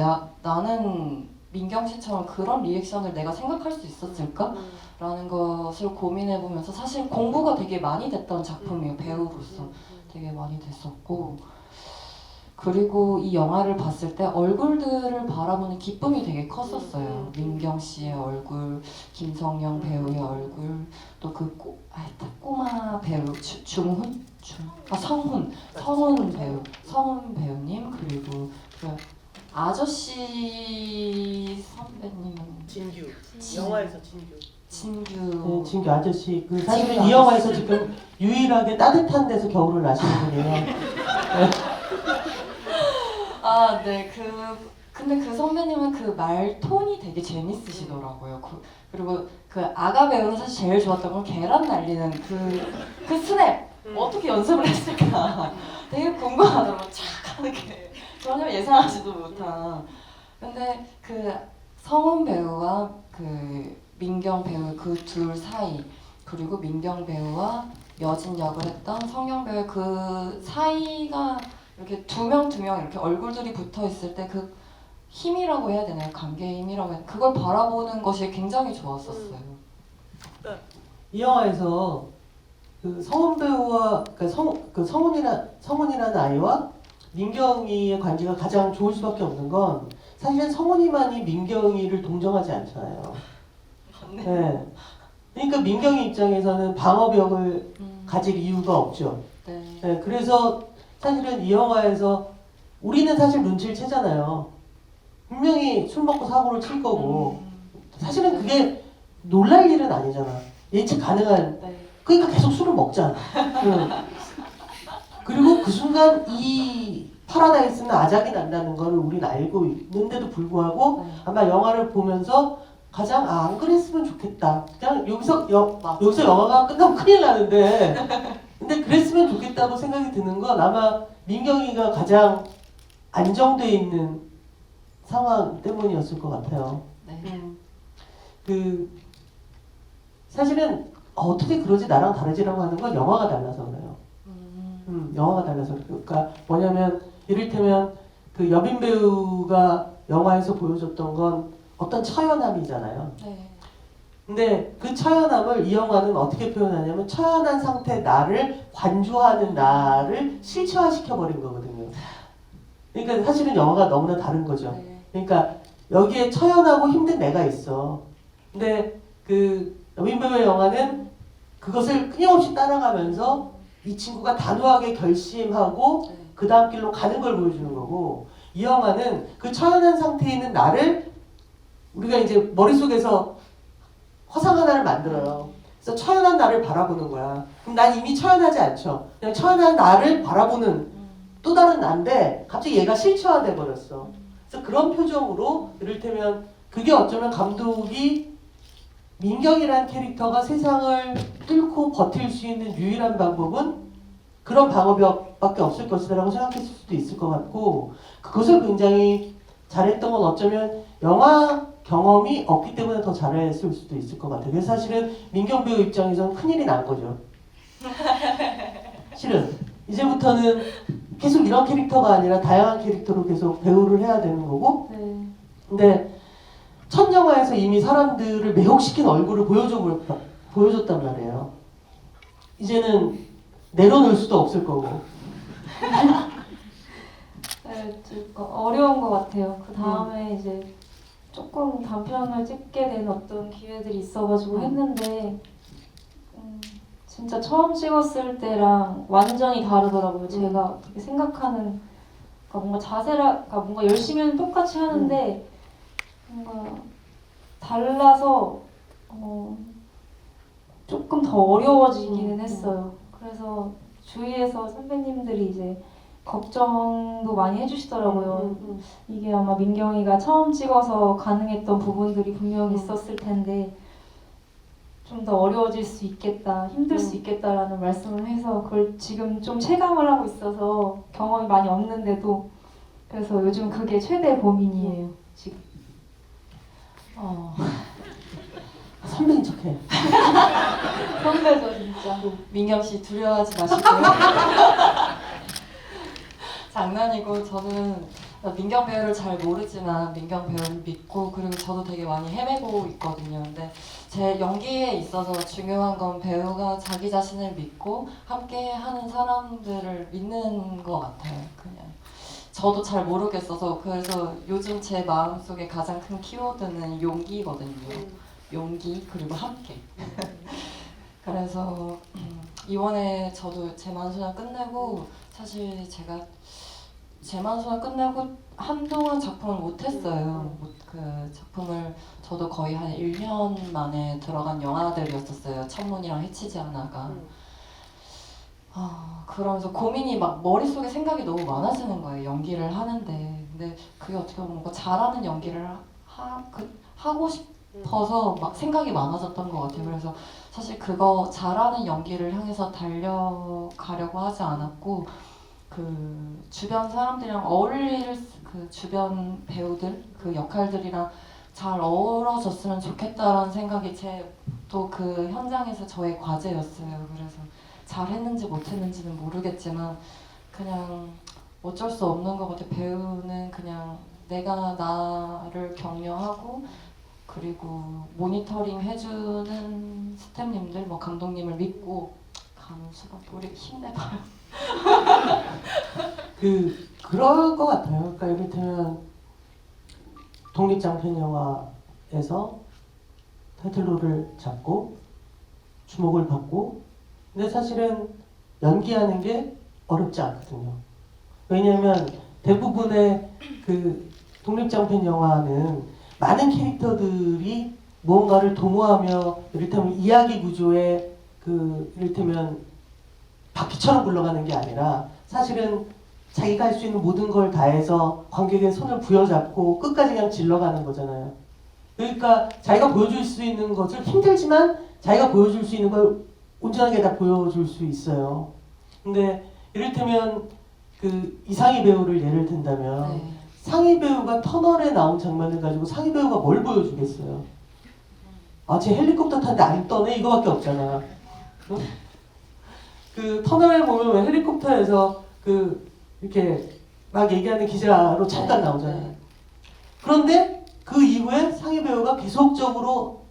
나는 민경 씨처럼 그런 리액션을 내가 생각할 수 있었을까? 라는 것을 고민해보면서 사실 공부가 되게 많이 됐던 작품이에요. 배우로서 되게 많이 됐었고 그리고 이 영화를 봤을 때 얼굴들을 바라보는 기쁨이 되게 컸었어요. 민경 씨의 얼굴, 김성령 배우의 얼굴, 또 그 꼬마 배우 성훈 배우님 그리고 그 아저씨 선배님은 진규. 진- 영화에서 진규. 진규 네, 진규 아저씨. 그 사실은 진규 이 영화에서 지금 유일하게 따뜻한 데서 겨울을 나시는 분이에요. 네. 근데 그 선배님은 그 말 톤이 되게 재밌으시더라고요. 그리고 그 아가 배우는 사실 제일 좋았던 건 계란 날리는 그 스냅 어떻게 연습을 했을까 되게 궁금하더라고요. 착 하는 게 전혀 예상하지도 못한. 근데 그 성훈 배우와 그 민경 배우 그 둘 사이 그리고 민경 배우와 여진 역을 했던 성령 배우 그 사이가 이렇게 두 명 이렇게 얼굴들이 붙어 있을 때 그 힘이라고 해야 되나요? 관계의 힘이라고 해야 되나요? 그걸 바라보는 것이 굉장히 좋았었어요. 이 영화에서 그 성훈 배우와 그 성훈이라는 아이와 민경이의 관계가 가장 좋을 수밖에 없는 건 사실은 성훈이만이 민경이를 동정하지 않잖아요. 네. 그러니까 민경이 입장에서는 방어벽을 가질 이유가 없죠. 네. 네, 그래서 사실은 이 영화에서 우리는 사실 눈치를 채잖아요. 분명히 술 먹고 사고를 칠 거고 사실은 그게 놀랄 일은 아니잖아. 예측 가능한. 네. 그러니까 계속 술을 먹잖아. 응. 그리고 그 순간 이 파라다이스는 아작이 난다는 걸 우리는 알고 있는데도 불구하고 네. 아마 영화를 보면서 가장 안 그랬으면 좋겠다. 그냥 맞아. 여기서 영화가 끝나면 큰일 나는데 근데 그랬으면 좋겠다고 생각이 드는 건 아마 민경이가 가장 안정돼 있는 상황 때문이었을 것 같아요. 네. 그 사실은 어떻게 그러지 나랑 다르지라고 하는 건 영화가 달라서 그래요. 영화가 달라서 그래요. 그러니까 뭐냐면 이를테면 그 여빈 배우가 영화에서 보여줬던 건 어떤 처연함이잖아요. 네. 근데 그 처연함을 이 영화는 어떻게 표현하냐면 처연한 상태 나를 관조하는 나를 실체화시켜 버린 거거든요. 그러니까 사실은 영화가 너무나 다른 거죠. 네. 그러니까 여기에 처연하고 힘든 내가 있어. 근데 그 여빈 배우의 영화는 그것을 끊임없이 따라가면서 이 친구가 단호하게 결심하고 네. 그 다음 길로 가는 걸 보여주는 거고 이 영화는 그 처연한 상태에 있는 나를 우리가 이제 머릿속에서 허상 하나를 만들어요. 그래서 처연한 나를 바라보는 거야. 그럼 난 이미 처연하지 않죠. 그냥 처연한 나를 바라보는 또 다른 나인데 갑자기 얘가 실체화돼 버렸어. 그래서 그런 표정으로 이를테면 그게 어쩌면 감독이 민경이라는 캐릭터가 세상을 뚫고 버틸 수 있는 유일한 방법은 그런 방어벽밖에 없을 것이라고 생각했을 수도 있을 것 같고 그것을 굉장히 잘했던 건 어쩌면 영화 경험이 없기 때문에 더 잘했을 수도 있을 것 같아요. 그래서 사실은 민경 배우 입장에서는 큰일이 난 거죠. 실은 이제부터는 계속 이런 캐릭터가 아니라 다양한 캐릭터로 계속 배우를 해야 되는 거고 네. 근데 첫 영화에서 이미 사람들을 매혹시킨 얼굴을 보여줬단 말이에요. 이제는 내려놓을 수도 없을 거고. 네, 좀 어려운 것 같아요. 그 다음에 이제 조금 단편을 찍게 된 어떤 기회들이 있어가지고 했는데 진짜 처음 찍었을 때랑 완전히 다르더라고요. 제가 그렇게 생각하는 그러니까 뭔가 그러니까 뭔가 열심히는 똑같이 하는데 뭔가 달라서 조금 더 어려워지기는 했어요. 그래서 주위에서 선배님들이 이제 걱정도 많이 해주시더라고요. 이게 아마 민경이가 처음 찍어서 가능했던 부분들이 분명히 있었을 텐데 좀 더 어려워질 수 있겠다, 힘들 수 있겠다라는 말씀을 해서 그걸 지금 좀 체감을 하고 있어서 경험이 많이 없는데도 그래서 요즘 그게 최대 고민이에요. 지금. 선배인 척해. 선배죠 진짜. 민경 씨 두려워하지 마시고요. 장난이고 저는 민경 배우를 잘 모르지만 민경 배우를 믿고 그리고 저도 되게 많이 헤매고 있거든요. 근데 제 연기에 있어서 중요한 건 배우가 자기 자신을 믿고 함께 하는 사람들을 믿는 것 같아요. 그냥 저도 잘 모르겠어서 그래서 요즘 제 마음속에 가장 큰 키워드는 용기거든요. 용기 그리고 함께. 그래서 이번에 저도 제만소년 끝내고 사실 제가 제만소년 끝내고 한동안 작품을 못했어요. 그 작품을 저도 거의 한 1년 만에 들어간 영화들이었었어요. 천문이랑 해치지 않아가. 그러면서 고민이 막 머릿속에 생각이 너무 많아지는 거예요. 연기를 하는데. 근데 그게 어떻게 보면 뭔가 잘하는 연기를 하고 싶어서 막 생각이 많아졌던 것 같아요. 그래서 사실 그거 잘하는 연기를 향해서 달려가려고 하지 않았고 그 주변 사람들이랑 어울릴 그 주변 배우들 그 역할들이랑 잘 어우러졌으면 좋겠다라는 생각이 또 그 현장에서 저의 과제였어요. 그래서 잘했는지 못했는지는 모르겠지만 그냥 어쩔 수 없는 것 같아. 배우는 그냥 내가 나를 격려하고 그리고 모니터링 해주는 스태프님들, 뭐 감독님을 믿고 가는 수밖에. 우리 힘내봐요. 그럴 것 같아요. 그러니까 이를테면 독립장편 영화에서 타이틀롤을 잡고 주목을 받고 근데 사실은 연기하는 게 어렵지 않거든요. 왜냐하면 대부분의 그 독립장편 영화는 많은 캐릭터들이 무언가를 도모하며 이를테면 이야기 구조에 이를테면 바퀴처럼 굴러가는 게 아니라 사실은 자기가 할 수 있는 모든 걸 다해서 관객의 손을 부여잡고 끝까지 그냥 질러가는 거잖아요. 그러니까 자기가 보여줄 수 있는 것을 힘들지만 자기가 보여줄 수 있는 걸 온전하게 다 보여줄 수 있어요. 근데 이를테면 이상희 배우를 예를 든다면 네. 상희 배우가 터널에 나온 장면을 가지고 상희 배우가 뭘 보여주겠어요? 아, 쟤 헬리콥터 타는데 안 떠네? 이거밖에 없잖아. 응? 터널에 보면 왜 헬리콥터에서 이렇게 막 얘기하는 기자로 잠깐 네, 나오잖아요. 네. 그런데 그 이후에 상희 배우가 계속적으로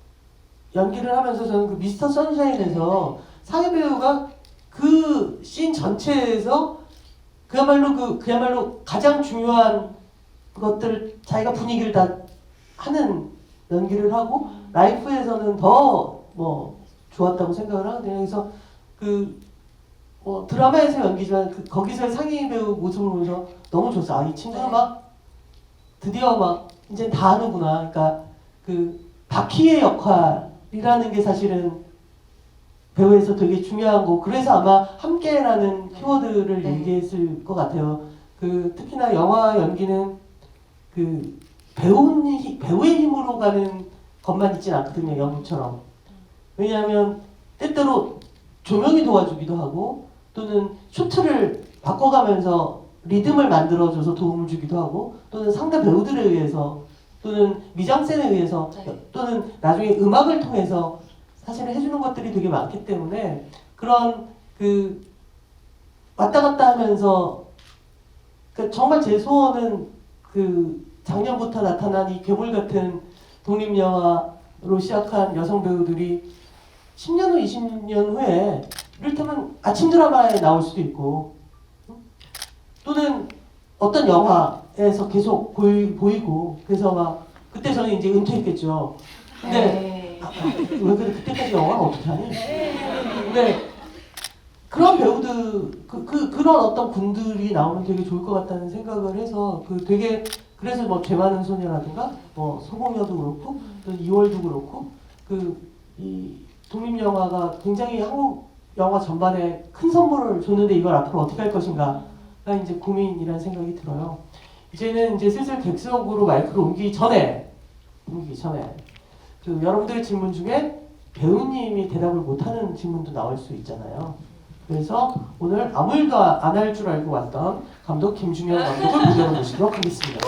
연기를 하면서 저는 미스터 선샤인에서 상희 배우가 그 씬 전체에서 그야말로 가장 중요한 것들 자기가 분위기를 다 하는 연기를 하고 라이프에서는 더 좋았다고 생각을 하거든요. 그래서 드라마에서 연기지만 거기서의 상희 배우 모습을 보면서 너무 좋았어. 아, 이 친구는 네. 막 드디어 막 이제 다 하는구나. 그러니까 바퀴의 역할이라는 게 사실은 배우에서 되게 중요한 거. 그래서 아마 함께라는 키워드를 네. 얘기했을 것 같아요. 특히나 영화 연기는 배우의 힘으로 가는 것만 있진 않거든요. 연기처럼. 왜냐하면 때때로 조명이 도와주기도 하고 또는 쇼트를 바꿔가면서 리듬을 만들어줘서 도움을 주기도 하고 또는 상대 배우들에 의해서 또는 미장센에 의해서 네. 또는 나중에 음악을 통해서 사실은 해주는 것들이 되게 많기 때문에 그런 왔다 갔다 하면서 정말 제 소원은 작년부터 나타난 이 괴물 같은 독립영화로 시작한 여성 배우들이 10년 후, 20년 후에 이를테면 아침 드라마에 나올 수도 있고 또는 어떤 영화에서 계속 보이고 그래서 막 그때 저는 이제 은퇴했겠죠. 근데 왜 그래? 그때까지 영화를 어떻게 하니? 근데 그런 배우들 그런 어떤 군들이 나오면 되게 좋을 것 같다는 생각을 해서 되게 그래서 죄 많은 소녀라든가 소공여도 그렇고 또 2월도 그렇고 이 독립영화가 굉장히 한국 영화 전반에 큰 선물을 줬는데 이걸 앞으로 어떻게 할 것인가가 이제 고민이라는 생각이 들어요. 이제는 이제 슬슬 객석으로 마이크를 옮기기 전에 여러분들의 질문 중에 배우님이 대답을 못하는 질문도 나올 수 있잖아요. 그래서 오늘 아무 일도 안 할 줄 알고 왔던 감독 김중현 감독을 무대로 모시도록 하겠습니다.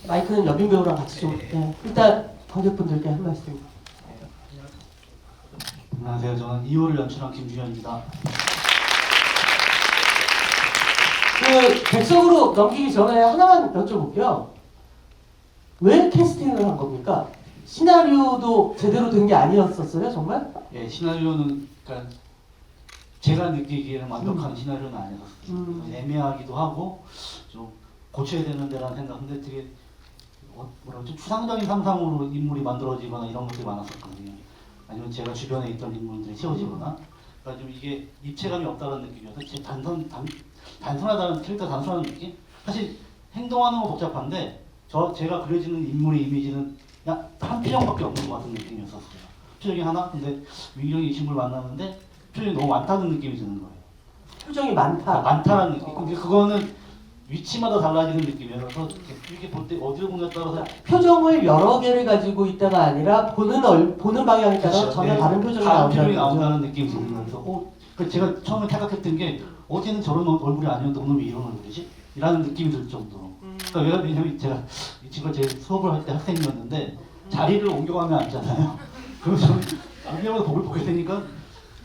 마이크는 여빈 배우랑 같이 좀 일단 관객분들께 한 말씀. 안녕하세요. 저는 2호를 연출한 김준현입니다. 객석으로 넘기기 전에 하나만 여쭤볼게요. 왜 캐스팅을 한 겁니까? 시나리오도 제대로 된 게 아니었었어요, 정말? 예, 시나리오는 그러니까 제가 느끼기에는 완벽한 시나리오는 아니었어요. 음. 애매하기도 하고 좀 고쳐야 되는 데라는 생각인데 되게 좀 추상적인 상상으로 인물이 만들어지거나 이런 것들이 많았었거든요. 아니면 제가 주변에 있던 인물들이 채워지거나 그러니까 좀 이게 입체감이 없다는 느낌이어서 제 단순하다는 캐릭터 단순한 느낌? 사실 행동하는 건 복잡한데 제가 그려지는 인물의 이미지는 그냥 한 표정밖에 없는 것 같은 느낌이었었어요. 표정이 하나? 근데 민경이 이 친구를 만나는데 표정이 너무 많다는 느낌이 드는 거예요. 표정이 많다. 많다는 느낌. 근데 그거는 위치마다 달라지는 느낌이어서 이렇게 볼 때 어디를 보냐에 따라서 표정을 여러 개를 가지고 있다가 아니라 보는 방향에 따라 그렇죠. 전혀 네. 다른 표정이 다른 표정이 나온다는 거죠. 나온다는 느낌이 들면서 제가 처음에 생각했던 게 어제는 저런 얼굴이 아니었는데 오늘 왜 이런 얼굴이지? 이라는 느낌이 들 정도로. 그러니까 왜냐면 제가 이 친구가 제 수업을 할 때 학생이었는데 자리를 옮겨가면 앉잖아요. 그러면 저는 안경으로 복을 보게 되니까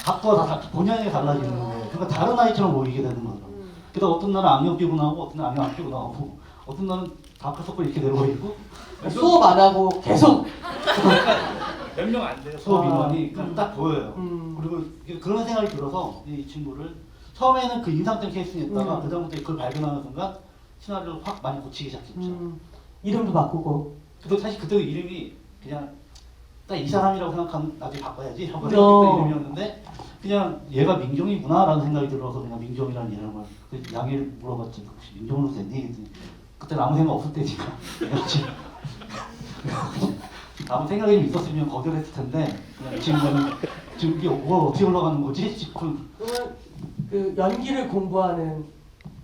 각도가 다 본연이 달라지는 거예요. 그러니까 다른 아이처럼 보이게 되는 거죠. 그래서 어떤 날은 안경 끼고 나오고 어떤 날은 안경 안 끼고 나오고 어떤 날은 다크서클 이렇게 내려보이고 수업 안 하고 계속 몇 명 안 돼요. 수업 인원이 음. 딱 보여요. 그리고 그런 생각이 들어서 이 친구를 처음에는 그 인상적 캐스팅했다가 그다음부터 그걸 발견하는 순간 시나리오를 확 많이 고치기 시작했죠. 이름도 바꾸고 그때 사실 그때 이름이 그냥 딱 이 사람이라고 생각하면 나중에 바꿔야지 하고 생각했던 이름이었는데 그냥 얘가 민경이구나라는 생각이 들어서 그냥 민경이라는 이름을 그 양해를 물어봤지. 혹시 민경으로 됐니? 그랬더니 그때는 아무 생각 없을 때니까 아무 생각이 좀 있었으면 거절했을 텐데 그냥 지금 이게 어떻게 올라가는 거지? 싶은. 그러면 그 연기를 공부하는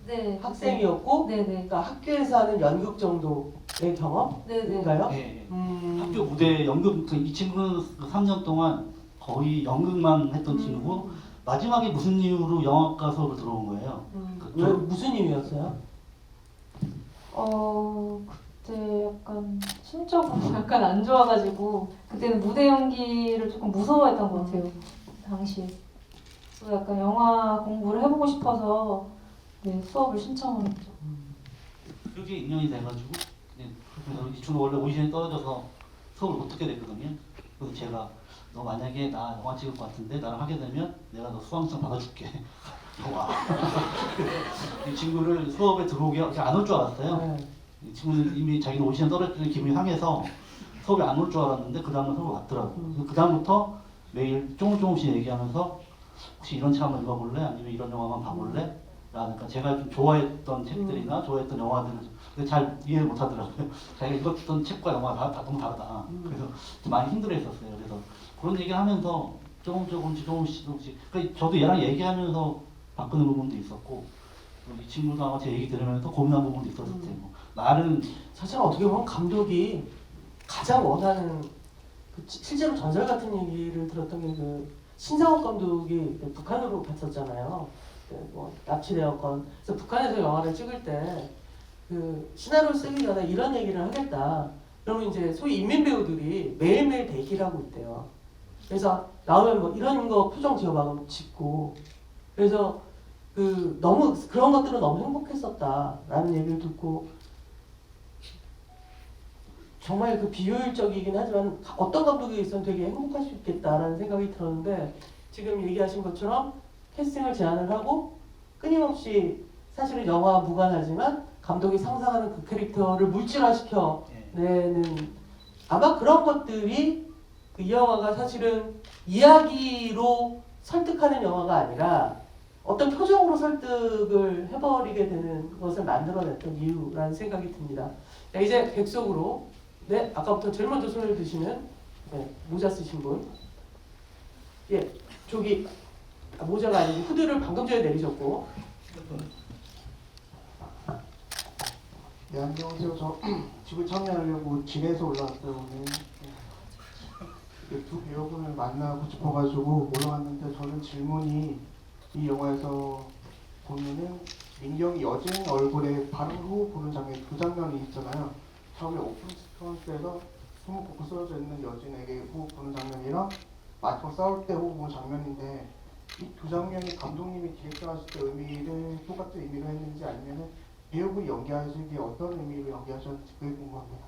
네. 학생이었고, 네네. 그러니까 학교에서 하는 연극 정도의 경험인가요? 예. 학교 무대 연극 이 친구는 3년 동안 거의 연극만 했던 친구고 마지막에 무슨 이유로 영화과 수업을 들어온 거예요. 왜 무슨 이유였어요? 그때 약간 심적으로 약간 안 좋아가지고 그때는 무대 연기를 조금 무서워했던 것 같아요. 당시에. 그래서 약간 영화 공부를 해보고 싶어서 네, 수업을 신청을 했죠. 그게 인연이 돼가지고 그래서 이 친구 원래 오디션이 떨어져서 수업을 못 듣게 됐거든요. 그래서 제가 너 만약에 나 영화 찍을 것 같은데 나랑 하게 되면 내가 너 수강생 받아줄게. 와. 이 친구를 수업에 들어오게 안 올 줄 알았어요. 네. 이 친구는 이미 자기는 오디션 떨어지는 기분이 상해서 수업에 안 올 줄 알았는데 그 다음날 수업을 왔더라고요. 그 다음부터 매일 조금씩 얘기하면서 혹시 이런 책 한번 읽어볼래? 아니면 이런 영화만 봐볼래? 그러니까 제가 좀 좋아했던 책들이나 좋아했던 영화들을 근데 잘 이해를 못하더라고요. 자기가 읽었던 책과 영화가 다 너무 다르다. 그래서 좀 많이 힘들어했었어요. 그래서 그런 얘기를 하면서 조금씩 그러니까 저도 얘랑 얘기하면서 바꾸는 부분도 있었고 이 친구도 아마 제 얘기 들으면서 고민한 부분도 있었을 테고 나는 사실 어떻게 보면 감독이 가장 원하는 실제로 전설 같은 얘기를 들었던 게 그 신상옥 감독이 북한으로 갔었잖아요. 뭐 납치되었건 그래서 북한에서 영화를 찍을 때 그 시나리오 쓰기 전에 이런 얘기를 하겠다. 그러면 이제 소위 인민 배우들이 매일매일 대기를 하고 있대요. 그래서 나오면 뭐 이런 거 표정 지어봐 그럼 짓고 그래서 그 너무 그런 것들은 너무 행복했었다라는 얘기를 듣고 정말 그 비효율적이긴 하지만 어떤 감독이 있으면 되게 행복할 수 있겠다라는 생각이 들었는데 지금 얘기하신 것처럼 캐스팅을 제안을 하고 끊임없이 사실은 영화와 무관하지만 감독이 상상하는 그 캐릭터를 물질화시켜 내는 아마 그런 것들이 이 영화가 사실은 이야기로 설득하는 영화가 아니라 어떤 표정으로 설득을 해버리게 되는 것을 만들어냈던 이유라는 생각이 듭니다. 자, 이제 객석으로 네 아까부터 제일 먼저 손을 드시는 모자 쓰신 분, 예 저기 모자가 아니고 후드를 방금 전에 내리셨고. 네, 안녕하세요. 저 집을 참여하려고 진에서 올라왔어요 오늘. 두 배우분을 만나고 싶어가지고 올라왔는데 저는 질문이 이 영화에서 보면은 민경이 여진 얼굴에 바로 후 보는 장면 두 장면이 있잖아요. 처음에 오픈 스턴스에서 숨을 걷고 쓰러져 있는 여진에게 후 보는 장면이랑 마지막 싸울 때 후 보는 장면인데 이 두 장면이 감독님이 디렉션하실 때 의미를 똑같은 의미로 했는지 아니면은 배우분이 연기하시기에 어떤 의미로 연기하셨는지 그게 궁금합니다.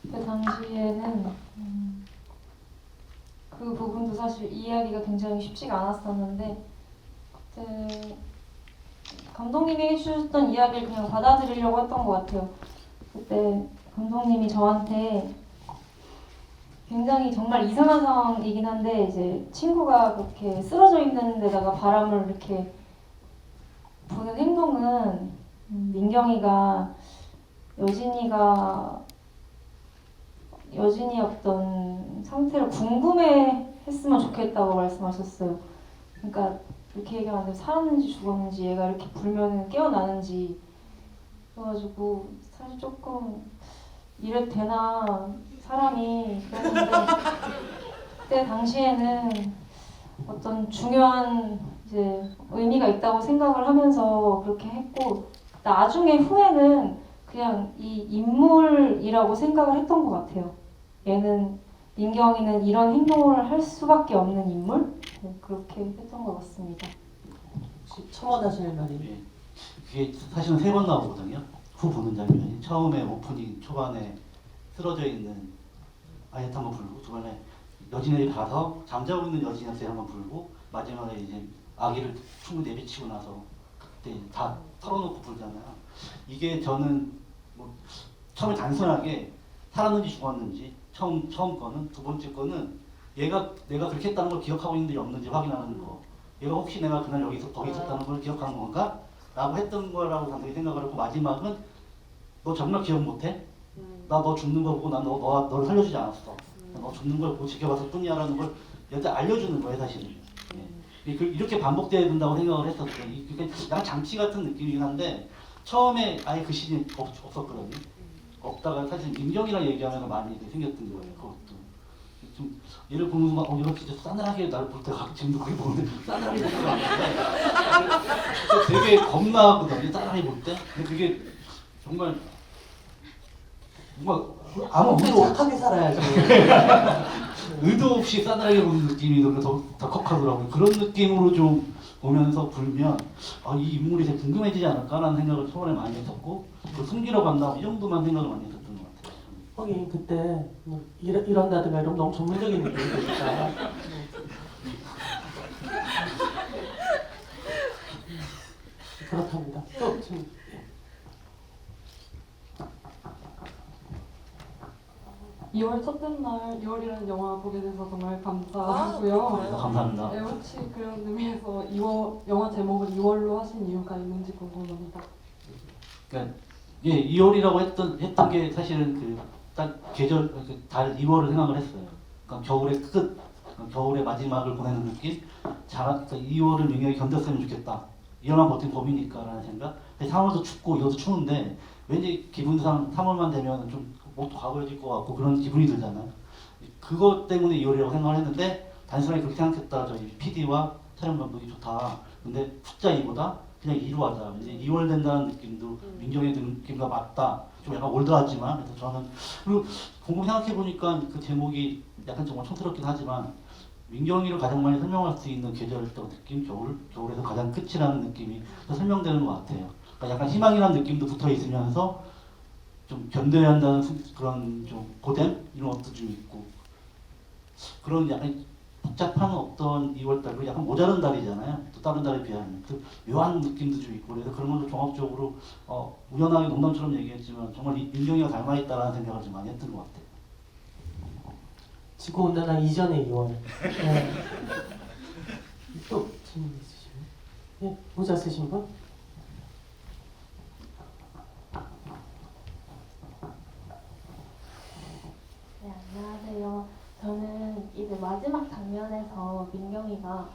그 당시에는 그 부분도 사실 이해하기가 굉장히 쉽지가 않았었는데 그때 감독님이 해주셨던 이야기를 그냥 받아들이려고 했던 것 같아요. 그때 감독님이 저한테 굉장히 정말 이상한 상황이긴 한데 이제 친구가 그렇게 쓰러져 있는 데다가 바람을 이렇게 부는 행동은 민경이가 여진이 어떤 상태를 궁금해 했으면 좋겠다고 말씀하셨어요. 그러니까 이렇게 얘기하면 안 돼요. 살았는지 죽었는지 얘가 이렇게 불면 깨어나는지 그래가지고 사실 조금 이래도 되나 사람이 그랬는데 그때 당시에는 어떤 중요한 이제 의미가 있다고 생각을 하면서 그렇게 했고 나중에 후에는 그냥 이 인물이라고 생각을 했던 것 같아요. 얘는 민경이는 이런 행동을 할 수밖에 없는 인물? 네, 그렇게 했던 것 같습니다. 혹시 첨언하실 말이? 예. 이게 사실은 3번 나오거든요. 후 보는 장면이 처음에 오프닝 초반에 쓰러져 있는 아이한테 한번 불고 초반에 여진에게 가서 잠자고 있는 여진한테 한번 불고 마지막에 이제 아기를 충분히 내비치고 나서 그때 다 털어놓고 불잖아요. 이게 저는 뭐 처음에 단순하게 살았는지 죽었는지 처음 거는. 두 번째 거는 내가 그렇게 했다는 걸 기억하고 있는지 없는지 확인하는 거. 얘가 혹시 내가 그날 거기 있었다는 걸 기억하는 건가? 라고 했던 거라고 당연히 생각을 하고, 마지막은 너 정말 기억 못해? 나 너 죽는 거 보고 난 너를 살려주지 않았어. 너 죽는 걸 보고 지켜봤을 뿐이야라는 걸 얘한테 알려주는 거예요, 사실은. 예. 이렇게 반복돼야 된다고 생각을 했었어요. 이게 약간 장치 같은 느낌이긴 한데 처음에 아예 그 시즌이 없었거든요. 없다가 사실 민경이랑 얘기하면서 많이 생겼던 거예요. 그것도 좀 얘를 보는 순간 얘가 진짜 싸늘하게 나를 볼 때가 지금도 그게 보는데 싸늘하게 볼 때가 많은데 되게 겁나거든요. 싸늘하게 볼 때. 근데 그게 정말 뭔가 아무 아무튼 의도 착하게 살아야죠. 의도 없이 싸늘하게 보는 느낌이 더 컥하더라고요. 그런 느낌으로 좀 보면서 불면 이 인물이 되게 궁금해지지 않을까라는 생각을 처음에 많이 했었고, 그 숨기러 간다 이 정도만 생각을 많이 했었던 것 같아요. 하긴 그때 뭐 이런다든가 이런 너무 전문적인 느낌이 드니까. 그렇답니다. 또 지금 2월 첫째 날 2월이라는 영화 보게 돼서 정말 감사하고요. 감사합니다. 네, 혹시 그런 의미에서 영화 제목을 2월로 하신 이유가 있는지 궁금합니다. 그러니까 2월이라고 했던 게 사실은 딱 계절 달 2월을 생각을 했어요. 그러니까 겨울의 끝, 겨울의 마지막을 보내는 느낌. 그러니까 2월을 민경이 견뎠으면 좋겠다. 이월만 버틴 법이니까라는 생각. 3월도 춥고 2월도 추운데 왠지 기분상 3월만 되면 좀 목도 가벼워질 것 같고 그런 기분이 들잖아요. 그것 때문에 2월이라고 생각을 했는데 단순하게 그렇게 생각했다. 저희 PD와 촬영 감독이 좋다. 근데 숫자 2보다 그냥 2로 하자. 이제 2월 된다는 느낌도 민경의 느낌과 맞다. 좀 약간 올드하지만 그래서 저는 그리고 곰곰 생각해 보니까 그 제목이 약간 정말 촌스럽긴 하지만 민경이를 가장 많이 설명할 수 있는 계절적 느낌, 겨울에서 가장 끝이라는 느낌이 설명되는 것 같아요. 그러니까 약간 희망이라는 느낌도 붙어 있으면서 좀 견뎌야 한다는 그런 좀 고됨 이런 것도 좀 있고 그런 약간 복잡한 어떤 2월달 그리고 약간 모자른 달이잖아요. 또 다른 달에 비하면 그 묘한 느낌도 좀 있고 그래서 그런 걸로 종합적으로 우연하게 농담처럼 얘기했지만 정말 민경이가 닮아있다라는 생각을 좀 많이 했던 것 같아요. 지구온난화 이전의 2월. 네. 또 질문 있으시면? 네, 모자 쓰신 분? 네, 안녕하세요. 저는 이제 마지막 장면에서 민경이가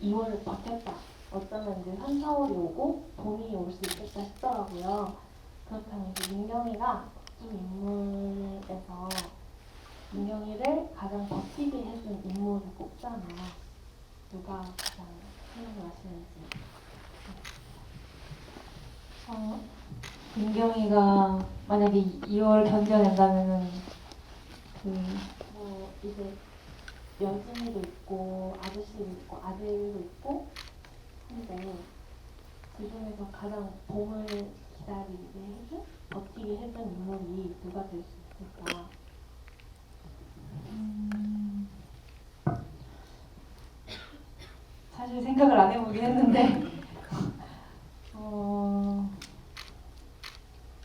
2월을 바뀌었다. 어쩌면 이제 3, 4월이 오고 봄이 올 수 있겠다 싶더라고요. 그렇다면 이제 민경이가 이 인물에서 민경이를 가장 버티게 해준 인물을 꼽자면 누가 가장 생각나시는지. 민경이가 만약에 2월 견뎌낸다면은 뭐 이제 여진이도 있고 아저씨도 있고 아들도 있고 한데 그 중에서 가장 봄을 기다리게 해준 버티게 해준 인물이 누가 될 수 있을까? 사실 생각을 안 해보긴 했는데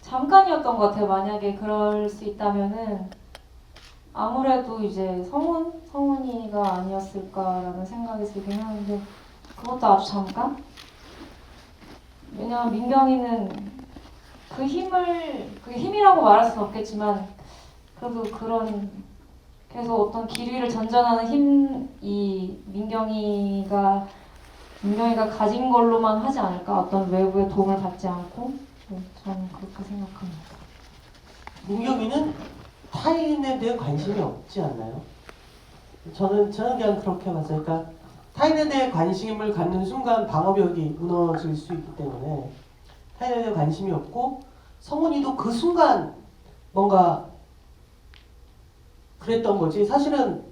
잠깐이었던 것 같아요. 만약에 그럴 수 있다면은 아무래도 이제 성훈이가 아니었을까라는 생각이 들긴 하는데 그것도 아주 잠깐? 왜냐면 민경이는 그게 힘이라고 말할 수는 없겠지만 그래도 그런 계속 어떤 길 위를 전전하는 힘이 민경이가 가진 걸로만 하지 않을까? 어떤 외부의 도움을 받지 않고 저는 그렇게 생각합니다. 민경이는 타인에 대해 관심이 없지 않나요? 저는 그냥 그렇게 봤어요. 그러니까 타인에 대해 관심을 갖는 순간 방어벽이 무너질 수 있기 때문에 타인에 대해 관심이 없고 성훈이도 그 순간 뭔가 그랬던 거지 사실은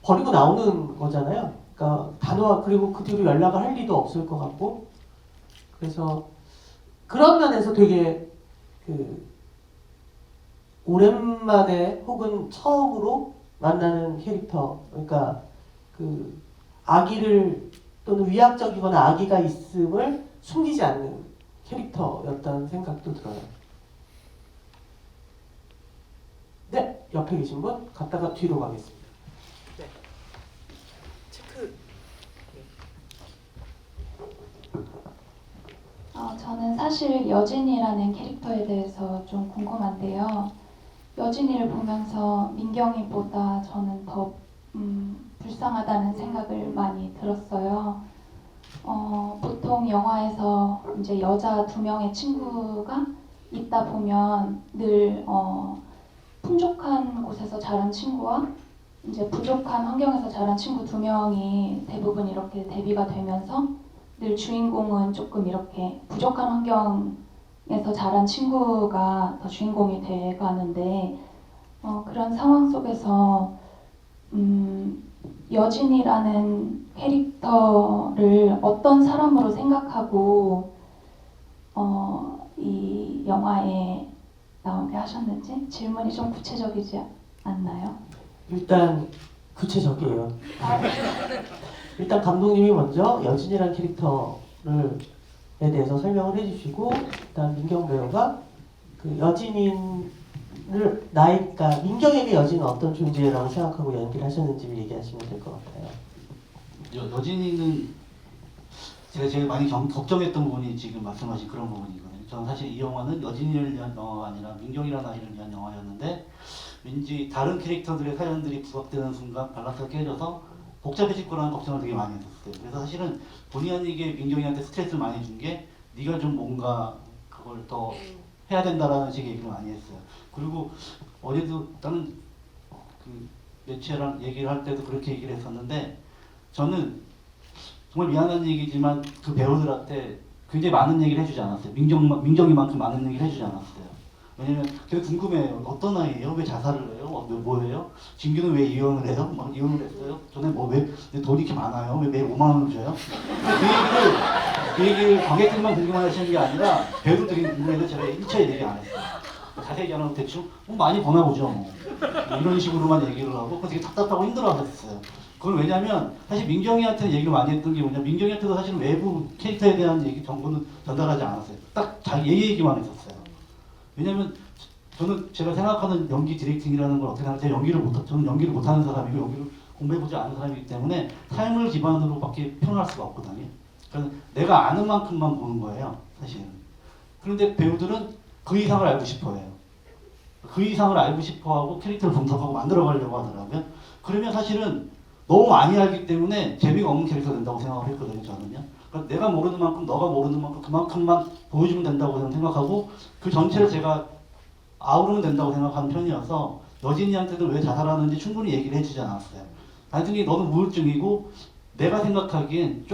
버리고 나오는 거잖아요. 그러니까 단호하 그리고 그 뒤로 연락을 할 리도 없을 것 같고 그래서 그런 면에서 되게 오랜만에 혹은 처음으로 만나는 캐릭터 그러니까 아기를 또는 위압적이거나 아기가 있음을 숨기지 않는 캐릭터였다는 생각도 들어요. 옆에 계신 분 갔다가 뒤로 가겠습니다. 네. 체크. 저는 사실 여진이라는 캐릭터에 대해서 좀 궁금한데요. 여진이를 보면서 민경이보다 저는 더 불쌍하다는 생각을 많이 들었어요. 보통 영화에서 이제 여자 두 명의 친구가 있다 보면 늘 풍족한 곳에서 자란 친구와 이제 부족한 환경에서 자란 친구 두 명이 대부분 이렇게 대비가 되면서 늘 주인공은 조금 이렇게 부족한 환경에서 자란 친구가 더 주인공이 돼가는데 그런 상황 속에서 여진이라는 캐릭터를 어떤 사람으로 생각하고 이 영화에 나오게 하셨는지 질문이 좀 구체적이지 않나요? 일단 구체적이에요. 일단 감독님이 먼저 여진이라는 캐릭터를 에 대해서 설명을 해주시고 일단 민경 배우가 그 여진을 그러니까 민경에게 여진은 어떤 존재라고 생각하고 연기를 하셨는지를 얘기하시면 될 것 같아요. 여진이는 제가 제일 많이 걱정했던 부분이 지금 말씀하신 그런 부분이거든요. 저는 사실 이 영화는 여진이를 위한 영화가 아니라 민경이라는 아이를 위한 영화였는데 왠지 다른 캐릭터들의 사연들이 부각되는 순간 밸런스가 깨져서 복잡해질 거라는 걱정을 되게 많이 했었어요. 그래서 사실은 본의 아니게 민경이한테 스트레스를 많이 준 게 네가 좀 뭔가 그걸 더 해야 된다라는 식의 얘기를 많이 했어요. 그리고 어제도 다른 그 매체랑 얘기를 할 때도 그렇게 얘기를 했었는데 저는 정말 미안한 얘기지만 그 배우들한테 굉장히 많은 얘기를 해주지 않았어요. 민경이만큼 많은 얘기를 해주지 않았어요. 왜냐면 되게 궁금해요. 어떤 아이예요? 왜 자살을 해요? 뭐예요? 진규는 왜 이혼을 해요? 막 이혼을 했어요? 전에 왜 돈이 이렇게 많아요? 왜 매일 5만 원을 줘요? 그 얘기를 관객들만 궁금해하시는 게 아니라 배우들이 궁금해서 제가 1차에 얘기 안 했어요. 자세히 안 하고 대충 많이 버나 보죠. 뭐 이런 식으로만 얘기를 하고 되게 답답하고 힘들어하셨어요. 그건 왜냐면 사실 민경이한테 얘기를 많이 했던 게 뭐냐, 민경이한테도 사실 외부 캐릭터에 대한 정보는 전달하지 않았어요. 딱 자기 얘기만 했었어요. 왜냐면 저는 제가 생각하는 연기 디렉팅이라는 걸 어떻게 생각하면 저는 연기를 못하는 사람이고 연기를 공부해보지 않은 사람이기 때문에 삶을 기반으로밖에 표현할 수가 없거든요. 그래서 내가 아는 만큼만 보는 거예요, 사실은. 그런데 배우들은 그 이상을 알고 싶어해요. 그 이상을 알고 싶어하고 캐릭터를 분석하고 만들어가려고 하더라고요. 그러면 사실은 너무 많이 알기 때문에 재미가 없는 캐릭터가 된다고 생각을 했거든요, 저는요. 그러니까 내가 모르는 만큼, 너가 모르는 만큼 그만큼만 보여주면 된다고 저는 생각하고 그 전체를 제가 아우르면 된다고 생각하는 편이어서 여진이한테도 왜 자살하는지 충분히 얘기를 해주지 않았어요. 단순히 너는 우울증이고 내가 생각하기에는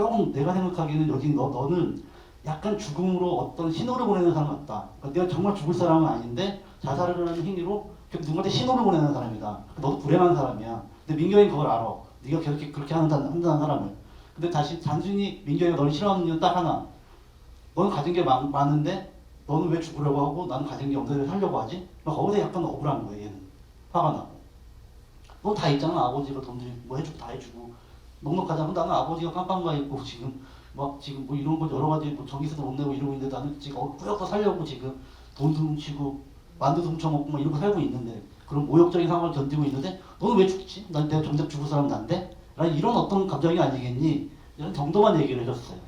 여진이 너는 약간 죽음으로 어떤 신호를 보내는 사람 같다. 그러니까 내가 정말 죽을 사람은 아닌데 자살을 하는 행위로 누구한테 신호를 보내는 사람이다. 너도 불행한 사람이야. 근데 민경이는 그걸 알아. 네가 그렇게 한다는 사람을. 근데 단순히 민경이가 너를 싫어하는 이유는 딱 하나. 너는 가진 게 많은데 너는 왜 죽으려고 하고 나는 가진 게 없는데 왜 살려고 하지? 거기서 약간 억울한 거예요, 얘는. 화가 나고. 너 다 있잖아. 아버지가 돈들이 뭐 해주고 다 해주고. 넉넉하잖아. 나는 아버지가 깜빵가 있고 지금 뭐 이런 거 여러 가지 뭐 전기세도 못 내고 이러고 있는데 나는 지금 꾸역서 살려고 지금 돈도 훔치고 만두도 훔쳐먹고 막 이러고 살고 있는데 그런 모욕적인 상황을 견디고 있는데 너는 왜 죽지? 내가 정작 죽을 사람 난데? 라는 이런 어떤 감정이 아니겠니? 이런 정도만 얘기를 해줬어요.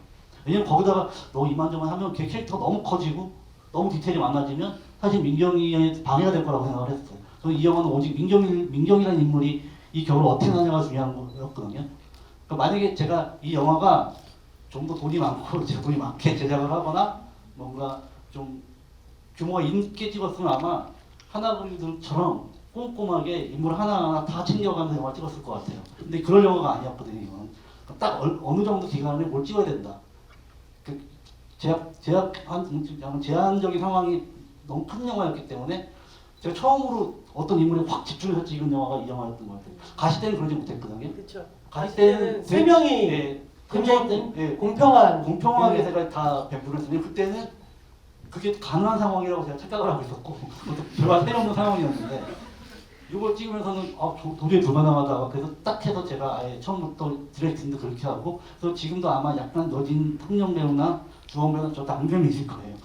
왜냐면 거기다가 너 이만저만 하면 걔 캐릭터가 너무 커지고 너무 디테일이 많아지면 사실 민경이에 방해가 될 거라고 생각을 했어요. 저는 이 영화는 오직 민경이라는 인물이 이 격을 어떻게 하냐가 중요한 거였거든요. 그러니까 만약에 제가 이 영화가 좀 더 돈이 많고 제가 돈이 많게 제작을 하거나 뭔가 좀 규모가 있게 찍었으면 아마 하나그리들처럼 꼼꼼하게 인물 하나하나 다 챙겨가면서 영화를 찍었을 것 같아요. 근데 그럴 영화가 아니었거든요. 이거는 딱 어느 정도 기간에 뭘 찍어야 된다. 그 제한적인 상황이 너무 큰 영화였기 때문에 제가 처음으로 어떤 인물에 확 집중해서 찍은 영화가 이 영화였던 것 같아요. 가시 때는 그러지 못했거든요. 그렇죠. 가시 때는 세 명이 굉장히 공평하게 제가 다 배분을 했는데 그때는 그게 가능한 상황이라고 제가 착각을 하고 있었고 별로 때려없는 상황이었는데 이걸 찍으면서는 도저히 불가능하다가 그래서 딱 해서 제가 아예 처음부터 디렉팅도 그렇게 하고 그래서 지금도 아마 약간 여진 성령 배우나 주원 배우나 저 낭점이 있을 거예요.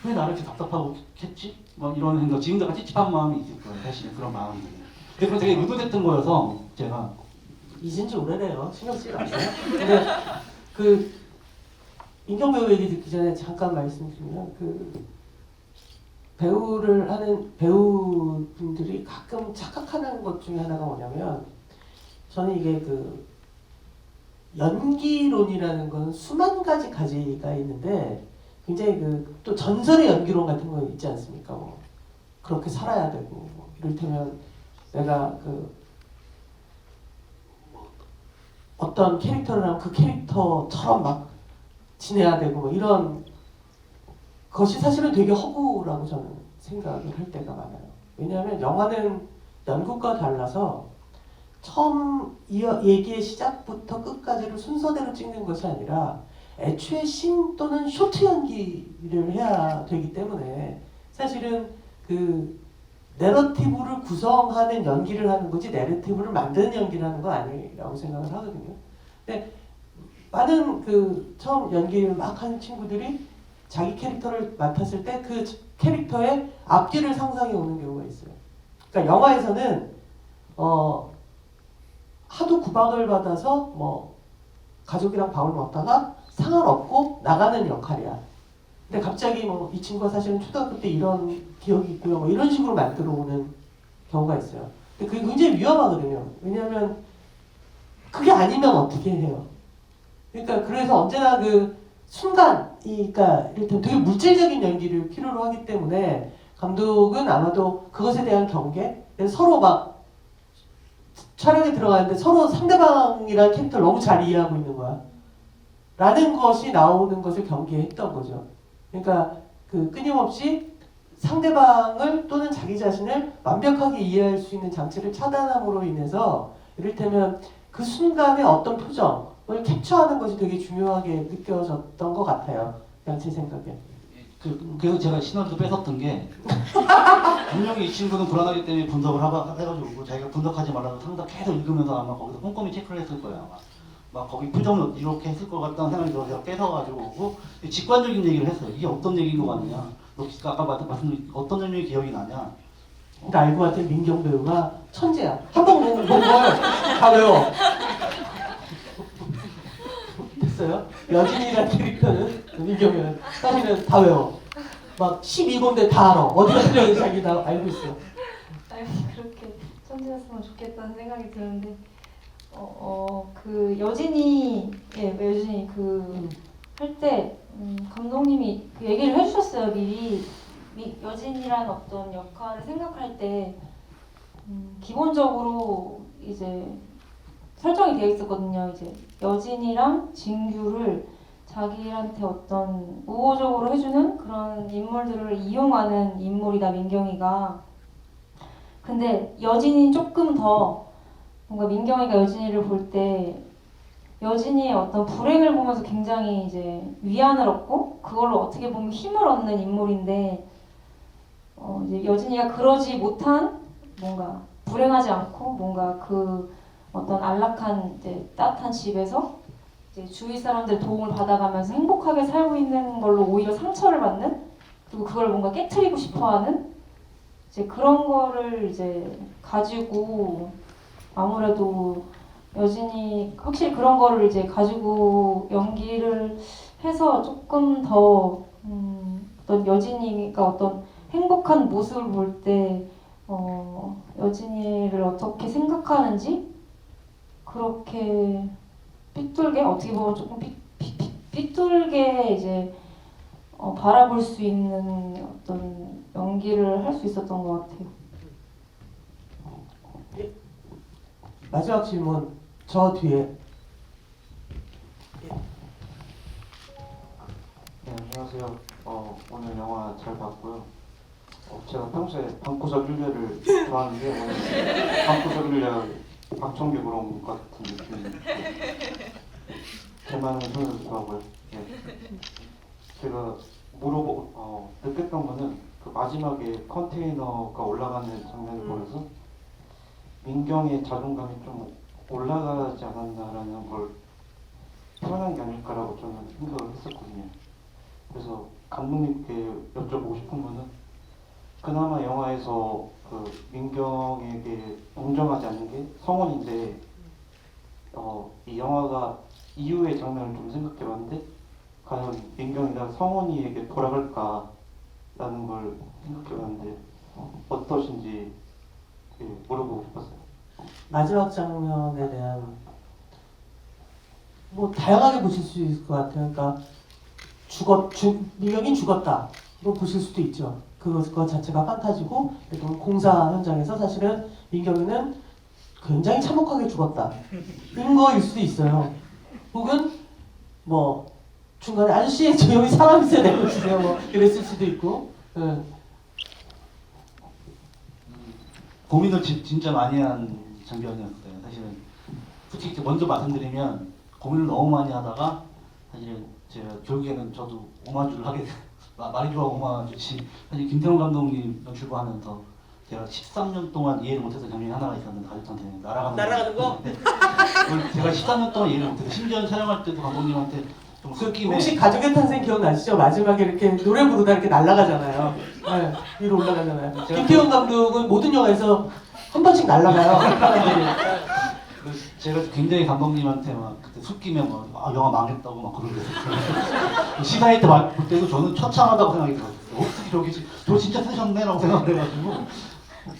왜 나를 이렇게 답답하고 했지? 막 이런 생각 지금도 약간 찝찝한 마음이 있을 거예요. 사실 그런 마음들이. 근데 그건 되게 의도됐던 거여서 제가 잊은 지 오래돼요. 신경 쓰지 마세요. 근데 그 민경 배우 얘기 듣기 전에 잠깐 말씀드리면 그 배우를 하는 배우분들이 가끔 착각하는 것 중에 하나가 뭐냐면 저는 이게 그 연기론이라는 건 수만 가지 가지가 있는데 굉장히 그 또 전설의 연기론 같은 거 있지 않습니까? 뭐 그렇게 살아야 되고 뭐 이를테면 내가 그 어떤 캐릭터를 하면 그 캐릭터처럼 막 지내야 되고 뭐 이런 것이 사실은 되게 허구라고 저는 생각을 할 때가 많아요. 왜냐하면 영화는 연극과 달라서 처음 얘기의 시작부터 끝까지를 순서대로 찍는 것이 아니라 애초에 신 또는 쇼트 연기를 해야 되기 때문에 사실은 그 내러티브를 구성하는 연기를 하는 거지 내러티브를 만드는 연기를 하는 건 아니라고 생각을 하거든요. 근데 많은 그 처음 연기를 막 하는 친구들이 자기 캐릭터를 맡았을 때 그 캐릭터의 앞뒤를 상상해 오는 경우가 있어요. 그러니까 영화에서는 하도 구박을 받아서 뭐 가족이랑 밥을 먹다가 상관없고 나가는 역할이야. 근데 갑자기 뭐 이 친구가 사실은 초등학교 때 이런 기억이 있고요. 뭐 이런 식으로 만들어 오는 경우가 있어요. 근데 그게 굉장히 위험하거든요. 왜냐하면 그게 아니면 어떻게 해요? 그러니까 그래서 언제나 그 순간이니까 이를테면 되게 물질적인 연기를 필요로 하기 때문에 감독은 아마도 그것에 대한 경계, 서로 막 촬영에 들어가는데 서로 상대방이라는 캐릭터를 너무 잘 이해하고 있는 거야. 라는 것이 나오는 것을 경계했던 거죠. 그러니까 그 끊임없이 상대방을 또는 자기 자신을 완벽하게 이해할 수 있는 장치를 차단함으로 인해서 이를테면 그 순간의 어떤 표정을 캡처하는 것이 되게 중요하게 느껴졌던 것 같아요. 그냥 제 생각에. 그래서 제가 시나리오도 뺏었던 게 분명히 이 친구는 불안하기 때문에 분석을 해가지고 자기가 분석하지 말라고 상담 계속 읽으면서 아마 거기서 꼼꼼히 체크를 했을 거예요. 아마. 막 거기 표정을 이렇게 했을 것 같다는 생각이 들어서 제가 뺏어가지고 직관적인 얘기를 했어요. 이게 어떤 얘기인 것 같느냐. 너 아까 말씀드린 어떤 점이 기억이 나냐. 근데 알고 봤더니 민경 배우가 천재야. 한번 보는 걸 다 외워. 됐어요? 여진이라는 캐릭터는 민경 배우는 사실은 다 외워. 막 12군데 다 알아. 어디가 틀렸는지 자기 다 알고 있어. 아니 그렇게 천재였으면 좋겠다는 생각이 드는데 그 여진이 그 할 때 감독님이 그 얘기를 해주셨어요. 미리 여진이란 어떤 역할을 생각할 때 기본적으로 이제 설정이 되어 있었거든요. 이제 여진이랑 진규를 자기한테 어떤 우호적으로 해주는 그런 인물들을 이용하는 인물이다 민경이가. 근데 여진이 조금 더 뭔가 민경이가 여진이를 볼 때 여진이의 어떤 불행을 보면서 굉장히 이제 위안을 얻고 그걸로 어떻게 보면 힘을 얻는 인물인데 이제 여진이가 그러지 못한 뭔가 불행하지 않고 뭔가 그 어떤 안락한 이제 따뜻한 집에서 이제 주위 사람들 도움을 받아가면서 행복하게 살고 있는 걸로 오히려 상처를 받는 그리고 그걸 뭔가 깨트리고 싶어하는 이제 그런 거를 이제 가지고 아무래도 여진이 확실히 그런 거를 이제 가지고 연기를 해서 조금 더 어떤 여진이가 어떤 행복한 모습을 볼 때 여진이를 어떻게 생각하는지 그렇게 삐뚤게 어떻게 보면 조금 삐뚤게 이제 바라볼 수 있는 어떤 연기를 할 수 있었던 것 같아요. 마지막 질문 저 뒤에. 네, 안녕하세요. 오늘 영화 잘 봤고요. 제가 평소에 방구석 율례를 좋아하는데 오늘 방구석 율례 박청규 그런 것 같은 느낌이 제 마음을 전해주더라고요. 네. 제가 느꼈던 거는 그 마지막에 컨테이너가 올라가는 장면을 보면서 민경의 자존감이 좀 올라가지 않았나라는 걸 표현한 게 아닐까라고 저는 생각을 했었거든요. 그래서 감독님께 여쭤보고 싶은 거는 그나마 영화에서 그 민경에게 공정하지 않는 게 성원인데 이 영화가 이후의 장면을 좀 생각해봤는데 과연 민경이가 성원이에게 돌아갈까라는 걸 생각해봤는데 어떠신지 물어보고 싶었어요. 마지막 장면에 대한 뭐 다양하게 보실 수 있을 것 같아요. 그러니까 민경이 죽었다. 뭐 보실 수도 있죠. 그것 자체가 판타지고 공사 현장에서 사실은 민경이는 굉장히 참혹하게 죽었다. 인 거일 수도 있어요. 혹은 뭐 중간에 아저씨 저 여기 사람 있어야 내려주세요. 뭐 그랬을 수도 있고. 고민을 진짜 많이 한 장면이었어요. 사실은 솔직히 먼저 말씀드리면 고민을 너무 많이 하다가 사실은 제가 결국에는 저도 오마주를 하게 됐어요. 마리주아 오마주지. 사실 김태훈 감독님 연출부 하면서 제가 13년 동안 이해를 못했던 장면이 하나가 있었는데 가족한테 날아가는 거? 네. 그걸 제가 13년 동안 이해를 못해서 심지어 촬영할 때도 감독님한테 좀 섞임에 혹시 가족의 탄생 기억나시죠? 마지막에 이렇게 노래 부르다 이렇게 날아가잖아요. 네, 위로 올라가잖아요. 김태훈 감독은 모든 영화에서 한 번씩 날아가요. 제가 굉장히 감독님한테 막 그때 숲김에 막 영화 망했다고 막 그러고 시사회 때 볼 때도 저는 처참하다고 생각이 들었어요. 어떻게 저 진짜 쓰셨네라고 생각을 해가지고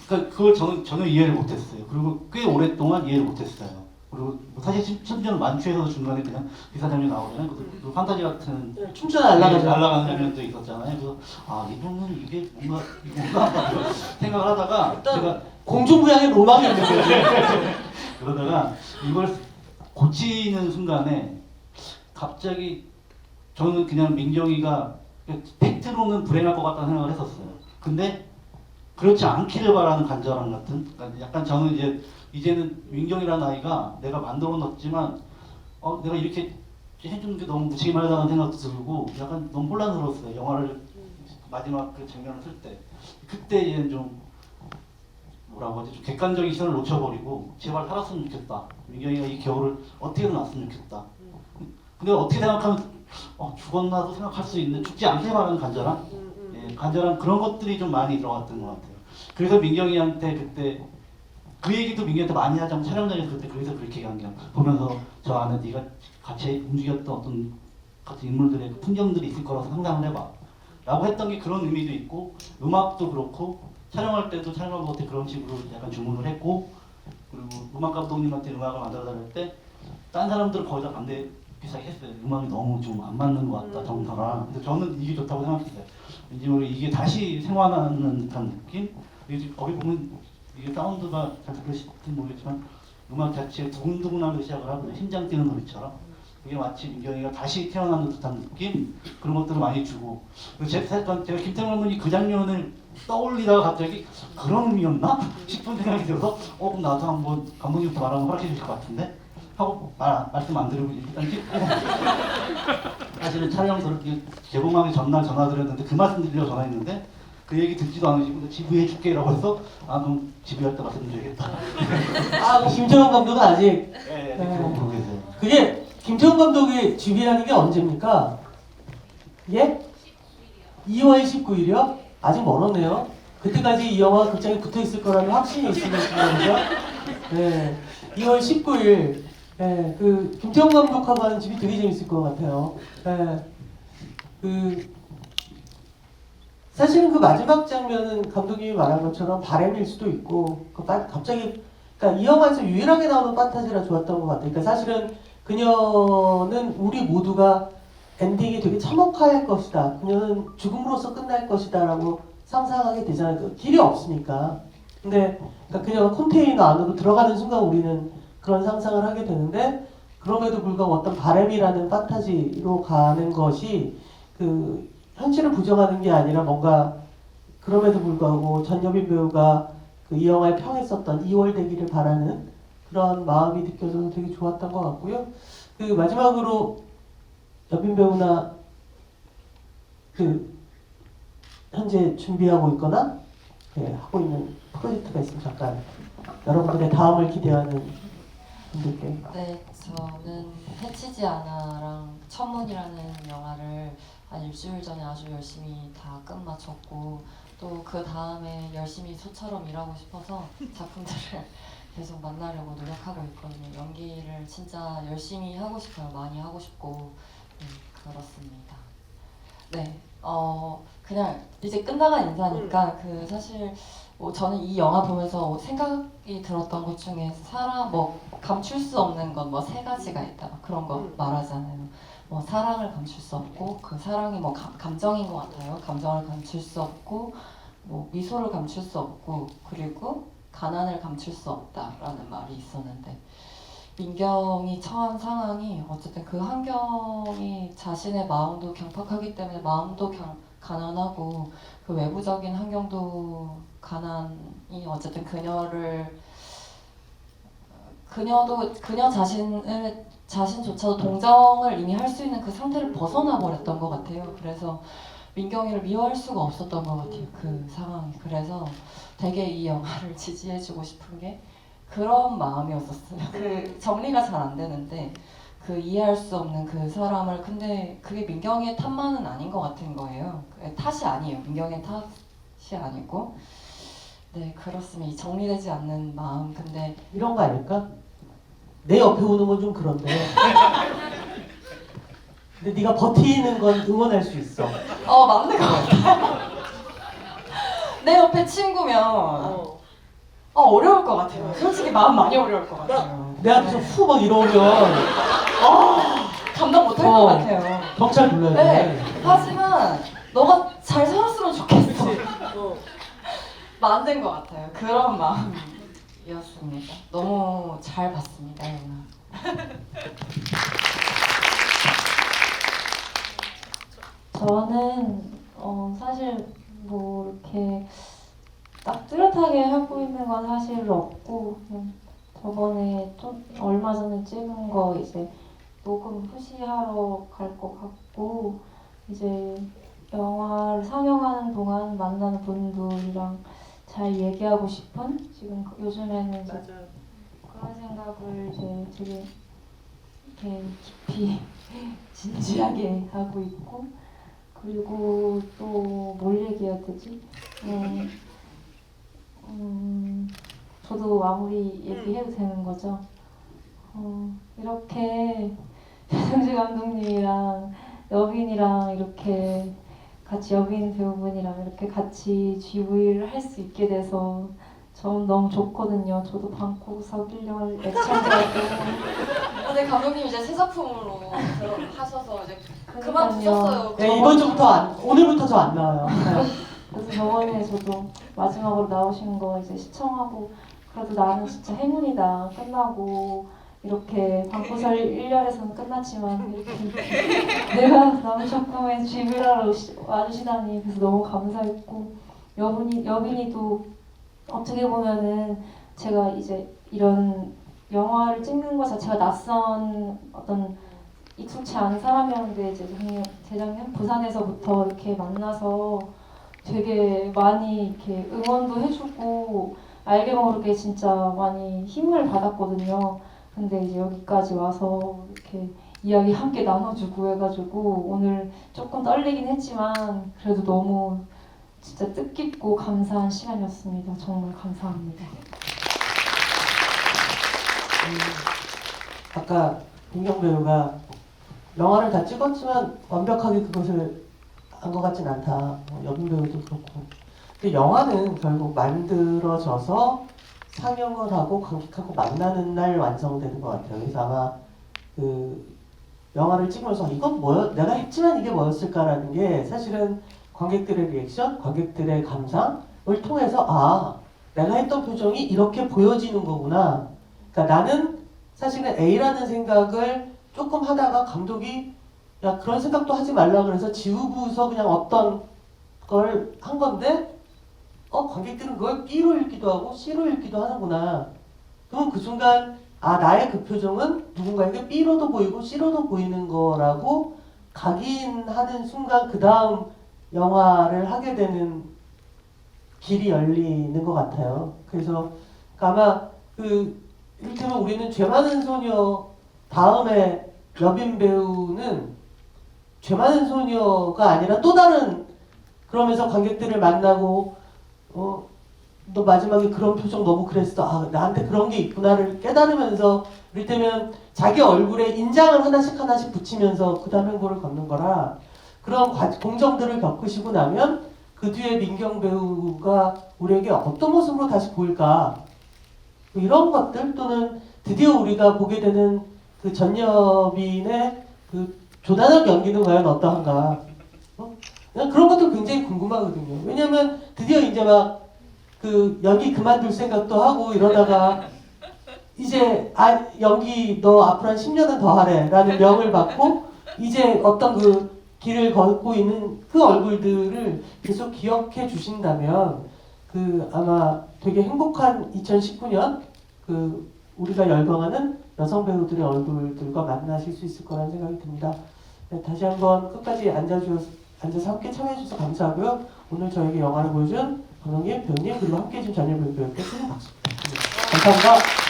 그러니까 그걸 저는 전혀 이해를 못했어요. 그리고 꽤 오랫동안 이해를 못했어요. 그리고 사실 심지어는 만취해서 중간에 그냥 기사 장면 나오잖아요. 그 판타지 같은 춤추다 날아가죠. 날아가는 장면도 있었잖아요. 그래서 이분은 이게 뭔가 생각을 하다가 제가 공중부양의 로망이 있는 거죠. 그러다가 이걸 고치는 순간에 갑자기 저는 그냥 민경이가 팩트로는 불행할 것 같다는 생각을 했었어요. 근데 그렇지 않기를 바라는 간절함 같은, 그러니까 약간 저는 이제는 민경이라는 아이가 내가 만들어 놨지만 내가 이렇게 해주는 게 너무 무책임하다는 생각도 들고 약간 너무 혼란스러웠어요. 영화를 마지막 그 장면을 쓸 때 그때 이제 좀 뭐라고 하지? 좀 객관적인 시선을 놓쳐버리고 제발 살았으면 좋겠다. 민경이가 이 겨울을 어떻게든 났으면 좋겠다. 근데 어떻게 생각하면 죽었나도 생각할 수 있는 죽지 않게 바라는 간절함? 예, 간절한 그런 것들이 좀 많이 들어갔던 것 같아요. 그래서 민경이한테 그때 그 얘기도 민경이한테 많이 하자면 촬영장에서 그때 그래서 그렇게 얘기한 게 보면서 저 안에 네가 같이 움직였던 어떤 같은 인물들의 그 풍경들이 있을 거라고 상상을 해봐. 라고 했던 게 그런 의미도 있고 음악도 그렇고 촬영할 때도 촬영 감독한테 그런 식으로 약간 주문을 했고 그리고 음악 감독님한테 음악을 만들어달랄 때 딴 사람들은 거의 다 반대 비슷하게 했어요. 음악이 너무 좀 안 맞는 것 같다 정서랑. 근데 저는 이게 좋다고 생각했어요. 왠지 모르게 이게 다시 생활하는 듯한 느낌? 이게 거기 보면 이게 사운드가 잘 들으실지 모르겠지만 음악 자체에 두근두근하면서 시작을 하거든요. 심장 뛰는 소리처럼. 그게 마치 민경이가 다시 태어나는 듯한 느낌? 그런 것들을 많이 주고 제가 김태훈 감독이 그 장면을 떠올리다가 갑자기 그런 의미였나? 싶은 생각이 들어서 그럼 나도 한번 감독님부터 말하면 허락해 주실 것 같은데? 하고 말씀 안 드리고 일단 찍고 사실은 촬영서 개봉하기 전날 전화드렸는데 그 말씀 드리려고 전화했는데 그 얘기 듣지도 않으시고 지부해 줄게라고 해서 그럼 지부할 때 말씀드려야겠다. 김태훈 감독은 아직 그러고 계세요. 그게 김태훈 감독이 지휘하는 게 언제입니까? 예? 2월 19일이요? 아직 멀었네요. 그때까지 이 영화 극장에 붙어 있을 거라는 확신이 있으면 거죠. 네, 2월 19일. 네, 그 김태훈 감독하고 하는 집이 되게 재밌을 것 같아요. 네, 사실은 그 마지막 장면은 감독님이 말한 것처럼 바램일 수도 있고 갑자기 그러니까 이 영화에서 유일하게 나오는 판타지라 좋았던 것 같아요. 그러니까 사실은 그녀는 우리 모두가 엔딩이 되게 참혹할 것이다. 그녀는 죽음으로써 끝날 것이다라고 상상하게 되잖아요. 그 길이 없으니까. 근데 그러니까 그녀가 컨테이너 안으로 들어가는 순간 우리는 그런 상상을 하게 되는데 그럼에도 불구하고 어떤 바램이라는 판타지로 가는 것이 그 현실을 부정하는 게 아니라 뭔가 그럼에도 불구하고 전여빈 배우가 그 이 영화에 평했었던 2월 되기를 바라는 그런 마음이 느껴져서 되게 좋았던 것 같고요. 그 마지막으로 여빈 배우나 그 현재 준비하고 있거나 하고 있는 프로젝트가 있으면 잠깐 여러분들의 다음을 기대하는 분들께. 네, 저는 해치지 않아랑 천문이라는 영화를 한 일주일 전에 아주 열심히 다 끝마쳤고 또 그 다음에 열심히 소처럼 일하고 싶어서 작품들을 계속 만나려고 노력하고 있거든요. 연기를 진짜 열심히 하고 싶어요. 많이 하고 싶고 그렇습니다. 네, 그냥 이제 끝나가 인사니까 그 사실 뭐 저는 이 영화 보면서 생각이 들었던 것 중에 사람 뭐 감출 수 없는 건 뭐 세 가지가 있다 그런 거 말하잖아요. 뭐 사랑을 감출 수 없고 그 사랑이 뭐 감정인 것 같아요. 감정을 감출 수 없고 뭐 미소를 감출 수 없고 그리고 가난을 감출 수 없다라는 말이 있었는데 민경이 처한 상황이 어쨌든 그 환경이 자신의 마음도 강팍하기 때문에 마음도 가난하고 그 외부적인 환경도 가난이 어쨌든 그녀 자신조차도 동정을 이미 할 수 있는 그 상태를 벗어나 버렸던 것 같아요. 그래서 민경이를 미워할 수가 없었던 것 같아요. 그 상황이. 그래서 되게 이 영화를 지지해주고 싶은 게 그런 마음이었었어요. 그 정리가 잘 안 되는데 그 이해할 수 없는 그 사람을 근데 그게 민경이의 탓만은 아닌 것 같은 거예요. 탓이 아니에요. 민경이의 탓이 아니고 네 그렇습니다. 이 정리되지 않는 마음 근데 이런 거 아닐까? 내 옆에 오는 건 좀 그런데 근데 네가 버티는 건 응원할 수 있어. 맞는 것 같아요. 내 옆에 친구면 어려울 것 같아요. 솔직히 마음 많이 어려울 것 같아요. 내 앞에서 후 막 이러면 감당 못할 것 같아요. 경찰 불러야 돼. 네. 하지만 너가 잘 살았으면 좋겠어. 만든 것 같아요. 그런 마음이었습니다. 너무 잘 봤습니다, 영화. 저는 사실 뭐 이렇게 딱 뚜렷하게 하고 있는 건 사실 없고 그냥 저번에 좀 얼마 전에 찍은 거 이제 녹음 푸시하러 갈 것 같고 이제 영화를 상영하는 동안 만나는 분들이랑 잘 얘기하고 싶은 지금 요즘에는 이제 그런 생각을 이제 되게 이렇게 깊이 진지하게 하고 있고 그리고 또 뭘 얘기해야 되지? 저도 마무리 얘기해도 되는 거죠? 이렇게 배성재 감독님이랑 여빈이랑 이렇게 같이 여빈 배우분이랑 이렇게 같이 GV를 할 수 있게 돼서 저는 너무 좋거든요. 저도 방구석 1년 애청자고 네, 감독님 이제 새 작품으로 하셔서 이제 그만 그러니까요. 두셨어요. 네, 이번 주부터 오늘부터 저 안 나와요. 그래서 저번에 저도 마지막으로 나오신 거 이제 시청하고 그래도 나는 진짜 행운이다. 끝나고 이렇게 방구석 1년에서는 끝났지만 이렇게 내가 남은 작품에 GV라로 와주시다니 그래서 너무 감사했고 여빈이도 어떻게 보면은 제가 이제 이런 영화를 찍는 것 자체가 낯선 어떤 익숙치 않은 사람이었는데 이제 재작년 부산에서부터 이렇게 만나서 되게 많이 이렇게 응원도 해주고 알게 모르게 진짜 많이 힘을 받았거든요. 근데 이제 여기까지 와서 이렇게 이야기 함께 나눠주고 해가지고 오늘 조금 떨리긴 했지만 그래도 너무 진짜 뜻깊고 감사한 시간이었습니다. 정말 감사합니다. 아까 민경 배우가 영화를 다 찍었지만 완벽하게 그것을 한 것 같진 않다. 여빈 배우도 그렇고. 근데 영화는 결국 만들어져서 상영을 하고 관객하고 만나는 날 완성되는 것 같아요. 그래서 아마 그 영화를 찍으면서 이건 내가 했지만 이게 뭐였을까라는 게 사실은 관객들의 리액션, 관객들의 감상을 통해서 내가 했던 표정이 이렇게 보여지는 거구나. 그러니까 나는 사실은 A라는 생각을 조금 하다가 감독이 야 그런 생각도 하지 말라 그래서 지우고서 그냥 어떤 걸 한 건데 관객들은 그걸 B로 읽기도 하고 C로 읽기도 하는구나. 그럼 그 순간 나의 그 표정은 누군가에게 B로도 보이고 C로도 보이는 거라고 각인하는 순간 그 다음 영화를 하게 되는 길이 열리는 것 같아요. 그래서 아마 이를테면 우리는 죄 많은 소녀 다음에 여빈 배우는 죄 많은 소녀가 아니라 또 다른 그러면서 관객들을 만나고 너 마지막에 그런 표정 너무 그랬어. 아, 나한테 그런 게 있구나를 깨달으면서 이를테면 자기 얼굴에 인장을 하나씩 붙이면서 그 다음에 행보를 걷는 거라 그런 공정들을 겪으시고 나면 그 뒤에 민경 배우가 우리에게 어떤 모습으로 다시 보일까 뭐 이런 것들 또는 드디어 우리가 보게 되는 그 전여빈의 그 조단학 연기는 과연 어떠한가 난 그런 것도 굉장히 궁금하거든요. 왜냐면 드디어 이제 막 그 연기 그만둘 생각도 하고 이러다가 이제 연기 너 앞으로 한 10년은 더 하래 라는 명을 받고 이제 어떤 그 길을 걷고 있는 그 얼굴들을 계속 기억해 주신다면 그 아마 되게 행복한 2019년 그 우리가 열광하는 여성 배우들의 얼굴들과 만나실 수 있을 거라는 생각이 듭니다. 네, 다시 한번 끝까지 앉아서 함께 참여해 주셔서 감사하고요. 오늘 저에게 영화를 보여준 감독님, 배우님 그리고 함께 해준 전현무 배우께 큰 박수 부탁드립니다. 감사합니다.